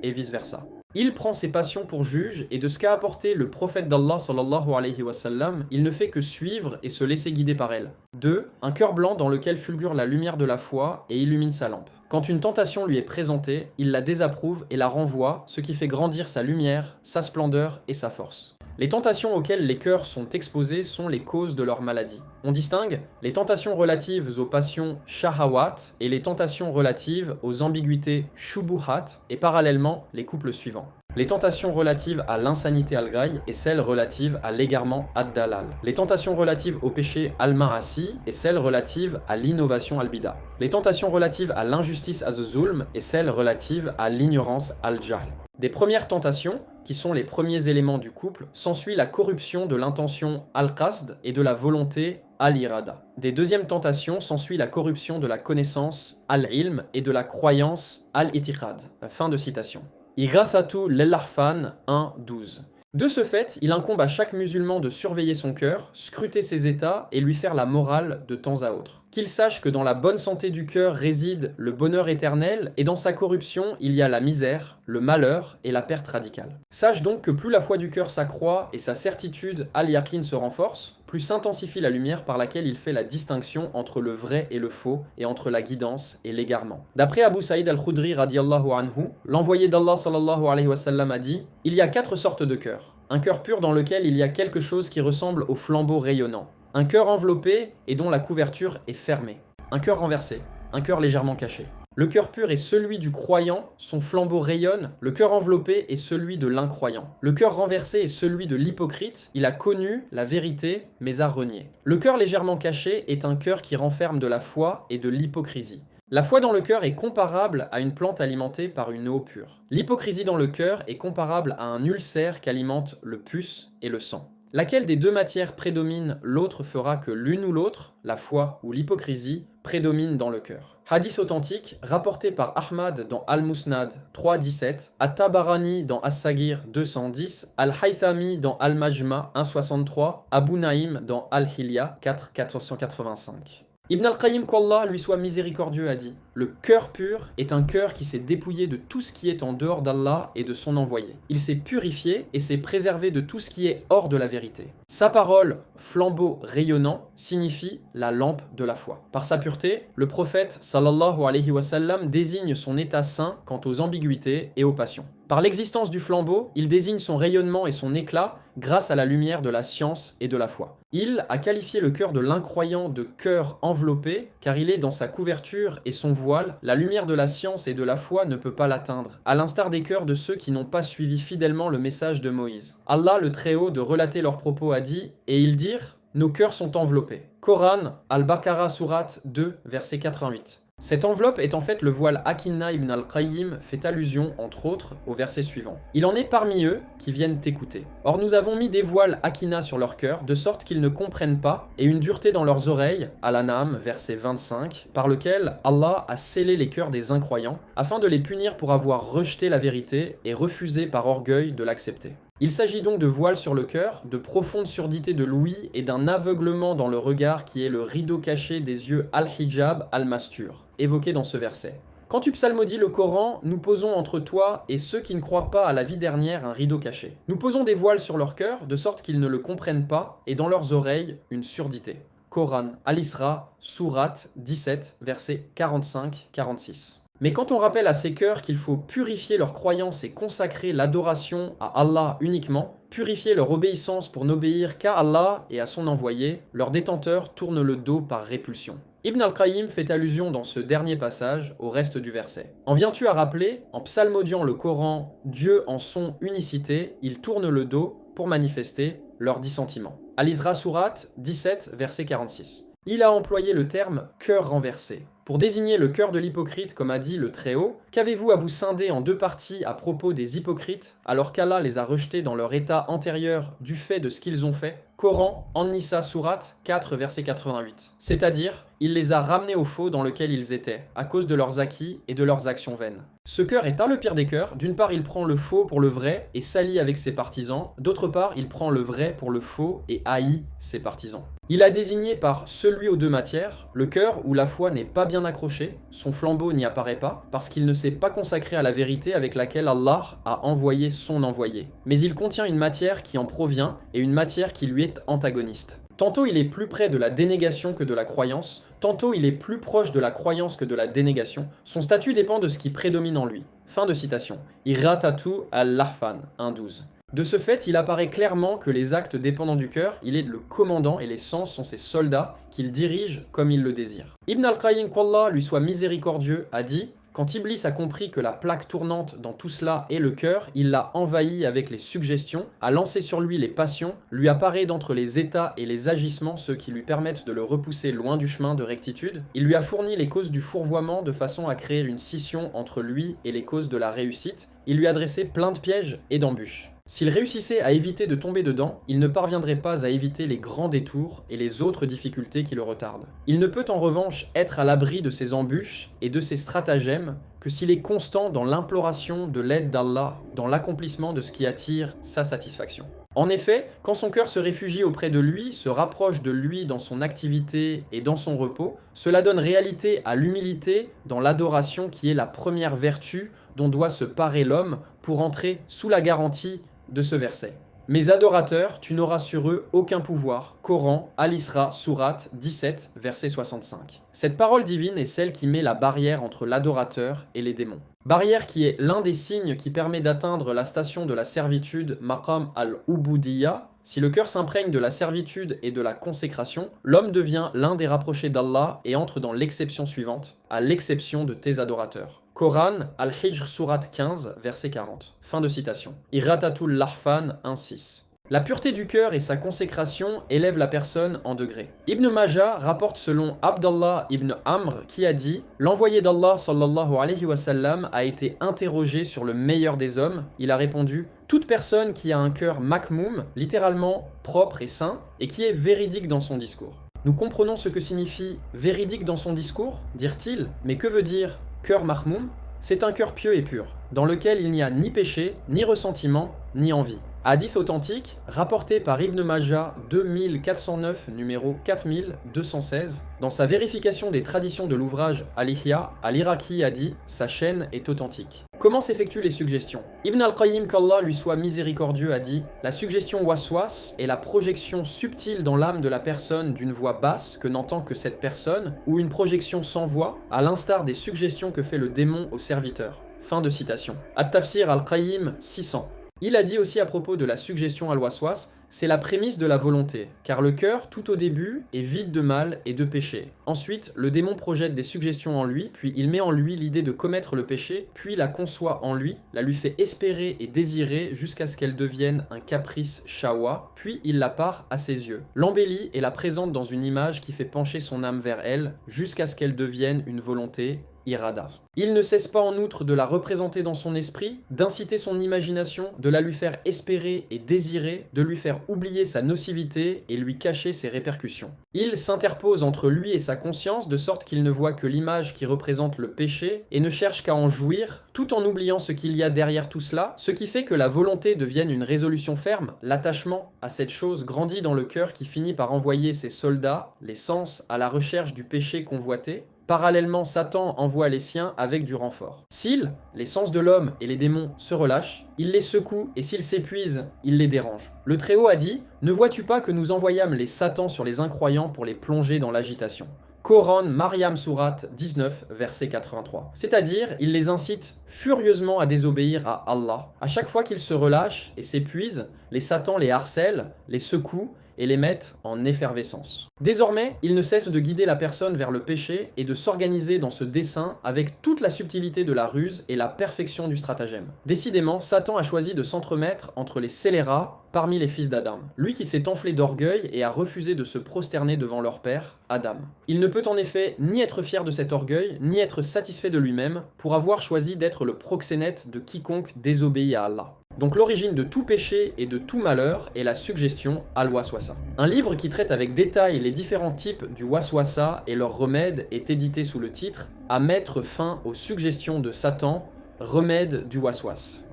et vice-versa. Il prend ses passions pour juge et de ce qu'a apporté le prophète d'Allah sallallahu alayhi wa sallam, il ne fait que suivre et se laisser guider par elle. 2. Un cœur blanc dans lequel fulgure la lumière de la foi et illumine sa lampe. Quand une tentation lui est présentée, il la désapprouve et la renvoie, ce qui fait grandir sa lumière, sa splendeur et sa force. Les tentations auxquelles les cœurs sont exposés sont les causes de leur maladie. On distingue les tentations relatives aux passions shahawat et les tentations relatives aux ambiguïtés shubuhat et parallèlement les couples suivants. Les tentations relatives à l'insanité al-ghayy et celles relatives à l'égarement ad-dalal. Les tentations relatives au péché al-ma'asi et celles relatives à l'innovation al-bida. Les tentations relatives à l'injustice az-zulm et celles relatives à l'ignorance al-jahl. Des premières tentations, qui sont les premiers éléments du couple, s'ensuit la corruption de l'intention al-qasd et de la volonté al-irada. Des deuxièmes tentations s'ensuit la corruption de la connaissance al-ilm et de la croyance al-itiqad. Fin de citation. Ighathatu lel-Ahfan 1.12. De ce fait, il incombe à chaque musulman de surveiller son cœur, scruter ses états et lui faire la morale de temps à autre. Qu'il sache que dans la bonne santé du cœur réside le bonheur éternel et dans sa corruption il y a la misère, le malheur et la perte radicale. Sache donc que plus la foi du cœur s'accroît et sa certitude al-yaqin se renforce, plus s'intensifie la lumière par laquelle il fait la distinction entre le vrai et le faux et entre la guidance et l'égarement. D'après Abu Saïd al-Khudri radiyallahu anhu, l'envoyé d'Allah sallallahu alayhi wa sallam a dit « Il y a 4 sortes de cœurs. Un cœur pur dans lequel il y a quelque chose qui ressemble au flambeau rayonnant. Un cœur enveloppé et dont la couverture est fermée. Un cœur renversé. Un cœur légèrement caché. Le cœur pur est celui du croyant, son flambeau rayonne. Le cœur enveloppé est celui de l'incroyant. Le cœur renversé est celui de l'hypocrite, il a connu la vérité mais a renié. Le cœur légèrement caché est un cœur qui renferme de la foi et de l'hypocrisie. La foi dans le cœur est comparable à une plante alimentée par une eau pure. L'hypocrisie dans le cœur est comparable à un ulcère qu'alimente le pus et le sang. Laquelle des deux matières prédomine, l'autre fera que l'une ou l'autre, la foi ou l'hypocrisie, prédomine dans le cœur. Hadith authentique, rapporté par Ahmad dans Al-Musnad 3.17, At-Tabarani dans As-Sagir 210, Al-Haythami dans Al-Majma 1.63, Abu Naïm dans Al-Hilya 4.485. Ibn al-Qayyim qu'Allah lui soit miséricordieux a dit « Le cœur pur est un cœur qui s'est dépouillé de tout ce qui est en dehors d'Allah et de son envoyé. Il s'est purifié et s'est préservé de tout ce qui est hors de la vérité. Sa parole, flambeau rayonnant, signifie la lampe de la foi. Par sa pureté, le prophète sallallahu alayhi wa sallam désigne son état saint quant aux ambiguïtés et aux passions. Par l'existence du flambeau, il désigne son rayonnement et son éclat grâce à la lumière de la science et de la foi. Il a qualifié le cœur de l'incroyant de cœur enveloppé, car il est dans sa couverture et son voile, la lumière de la science et de la foi ne peut pas l'atteindre, à l'instar des cœurs de ceux qui n'ont pas suivi fidèlement le message de Moïse. Allah le Très-Haut de relater leurs propos a dit, et ils dirent, nos cœurs sont enveloppés. Coran, Al-Baqarah Surat 2, verset 88. Cette enveloppe est en fait le voile Akinna ibn al-Qayyim fait allusion, entre autres, au verset suivant. Il en est parmi eux qui viennent t'écouter. Or nous avons mis des voiles Akinna sur leur cœur, de sorte qu'ils ne comprennent pas, et une dureté dans leurs oreilles, Al-An'am, verset 25, par lequel Allah a scellé les cœurs des incroyants, afin de les punir pour avoir rejeté la vérité et refusé par orgueil de l'accepter. Il s'agit donc de voiles sur le cœur, de profonde surdité de l'ouïe et d'un aveuglement dans le regard qui est le rideau caché des yeux al-hijab al-mastur, évoqué dans ce verset. Quand tu psalmodies le Coran, nous posons entre toi et ceux qui ne croient pas à la vie dernière un rideau caché. Nous posons des voiles sur leur cœur, de sorte qu'ils ne le comprennent pas, et dans leurs oreilles, une surdité. Coran, Al-Isra, Surat 17, versets 45-46. Mais quand on rappelle à ces cœurs qu'il faut purifier leur croyance et consacrer l'adoration à Allah uniquement, purifier leur obéissance pour n'obéir qu'à Allah et à son envoyé, leurs détenteurs tournent le dos par répulsion. Ibn al-Qayyim fait allusion dans ce dernier passage au reste du verset. En viens-tu à rappeler, en psalmodiant le Coran, Dieu en son unicité, il tourne le dos pour manifester leur dissentiment. Al-Isra Surat 17, verset 46. Il a employé le terme « cœur renversé » Pour désigner le cœur de l'hypocrite, comme a dit le Très-Haut, qu'avez-vous à vous scinder en deux parties à propos des hypocrites, alors qu'Allah les a rejetés dans leur état antérieur du fait de ce qu'ils ont fait? Coran, An-Nisa Sourate 4, verset 88. C'est-à-dire, il les a ramenés au faux dans lequel ils étaient, à cause de leurs acquis et de leurs actions vaines. Ce cœur est le pire des cœurs. D'une part, il prend le faux pour le vrai et s'allie avec ses partisans. D'autre part, il prend le vrai pour le faux et haït ses partisans. Il a désigné par celui aux deux matières, le cœur où la foi n'est pas bien accrochée, son flambeau n'y apparaît pas, parce qu'il ne s'est pas consacré à la vérité avec laquelle Allah a envoyé son envoyé. Mais il contient une matière qui en provient et une matière qui lui est antagoniste. Tantôt il est plus près de la dénégation que de la croyance, tantôt il est plus proche de la croyance que de la dénégation. Son statut dépend de ce qui prédomine en lui. Fin de citation. Iratatu al-Lahfan 1.12. De ce fait, il apparaît clairement que les actes dépendant du cœur, il est le commandant et les sens sont ses soldats qu'il dirige comme il le désire. Ibn al-Qayyim, qu'Allah lui soit miséricordieux, a dit: quand Iblis a compris que la plaque tournante dans tout cela est le cœur, il l'a envahi avec les suggestions, a lancé sur lui les passions, lui a paré d'entre les états et les agissements ceux qui lui permettent de le repousser loin du chemin de rectitude, il lui a fourni les causes du fourvoiement de façon à créer une scission entre lui et les causes de la réussite, il lui a dressé plein de pièges et d'embûches. S'il réussissait à éviter de tomber dedans, il ne parviendrait pas à éviter les grands détours et les autres difficultés qui le retardent. Il ne peut en revanche être à l'abri de ses embûches et de ses stratagèmes que s'il est constant dans l'imploration de l'aide d'Allah, dans l'accomplissement de ce qui attire sa satisfaction. En effet, quand son cœur se réfugie auprès de lui, se rapproche de lui dans son activité et dans son repos, cela donne réalité à l'humilité dans l'adoration qui est la première vertu dont doit se parer l'homme pour entrer sous la garantie de ce verset. Mes adorateurs, tu n'auras sur eux aucun pouvoir. Coran, Al-Isra, Sourate 17, verset 65. Cette parole divine est celle qui met la barrière entre l'adorateur et les démons. Barrière qui est l'un des signes qui permet d'atteindre la station de la servitude, Maqam al-Ubudiyya. Si le cœur s'imprègne de la servitude et de la consécration, l'homme devient l'un des rapprochés d'Allah et entre dans l'exception suivante, à l'exception de tes adorateurs. Coran, Al-Hijr, Sourate 15, verset 40. Fin de citation. Iratatul Lahfan 1.6. La pureté du cœur et sa consécration élèvent la personne en degrés. Ibn Majah rapporte selon Abdallah ibn Amr qui a dit: l'envoyé d'Allah sallallahu alayhi wa sallam a été interrogé sur le meilleur des hommes. Il a répondu: toute personne qui a un cœur makmoum, littéralement propre et saint, et qui est véridique dans son discours. Nous comprenons ce que signifie véridique dans son discours, dirent-ils, mais que veut dire cœur mahmoum? C'est un cœur pieux et pur, dans lequel il n'y a ni péché, ni ressentiment, ni envie. Hadith authentique, rapporté par Ibn Majah 2409, numéro 4216. Dans sa vérification des traditions de l'ouvrage Al-Ihya, Al-Iraqi a dit: sa chaîne est authentique. Comment s'effectuent les suggestions? Ibn al-Qayyim, qu'Allah lui soit miséricordieux, a dit: la suggestion waswas est la projection subtile dans l'âme de la personne d'une voix basse que n'entend que cette personne, ou une projection sans voix, à l'instar des suggestions que fait le démon au serviteur. Fin de citation. At-Tafsir al-Qayyim 600. Il a dit aussi à propos de la suggestion al-waswas: c'est la prémisse de la volonté, car le cœur, tout au début, est vide de mal et de péché. Ensuite, le démon projette des suggestions en lui, puis il met en lui l'idée de commettre le péché, puis la conçoit en lui, la lui fait espérer et désirer jusqu'à ce qu'elle devienne un caprice shawa, puis il la part à ses yeux, l'embellit et la présente dans une image qui fait pencher son âme vers elle, jusqu'à ce qu'elle devienne une volonté, irada. Il ne cesse pas en outre de la représenter dans son esprit, d'inciter son imagination, de la lui faire espérer et désirer, de lui faire oublier sa nocivité et lui cacher ses répercussions. Il s'interpose entre lui et sa conscience de sorte qu'il ne voit que l'image qui représente le péché et ne cherche qu'à en jouir, tout en oubliant ce qu'il y a derrière tout cela, ce qui fait que la volonté devienne une résolution ferme, l'attachement à cette chose grandit dans le cœur qui finit par envoyer ses soldats, les sens, à la recherche du péché convoité. Parallèlement, Satan envoie les siens avec du renfort. S'ils, les sens de l'homme et les démons, se relâchent, il les secoue et s'ils s'épuisent, il les dérange. Le Très-Haut a dit: ne vois-tu pas que nous envoyâmes les satans sur les incroyants pour les plonger dans l'agitation? Coran, Maryam Sourate 19, verset 83. C'est-à-dire, il les incite furieusement à désobéir à Allah. À chaque fois qu'ils se relâchent et s'épuisent, les satans les harcèlent, les secouent et les mettent en effervescence. Désormais, il ne cesse de guider la personne vers le péché et de s'organiser dans ce dessein avec toute la subtilité de la ruse et la perfection du stratagème. Décidément, Satan a choisi de s'entremettre entre les scélérats parmi les fils d'Adam, lui qui s'est enflé d'orgueil et a refusé de se prosterner devant leur père, Adam. Il ne peut en effet ni être fier de cet orgueil, ni être satisfait de lui-même pour avoir choisi d'être le proxénète de quiconque désobéit à Allah. Donc l'origine de tout péché et de tout malheur est la suggestion al-waswasa. Un livre qui traite avec détail les différents types du waswasa et leurs remèdes est édité sous le titre « À mettre fin aux suggestions de Satan, remède du waswas ».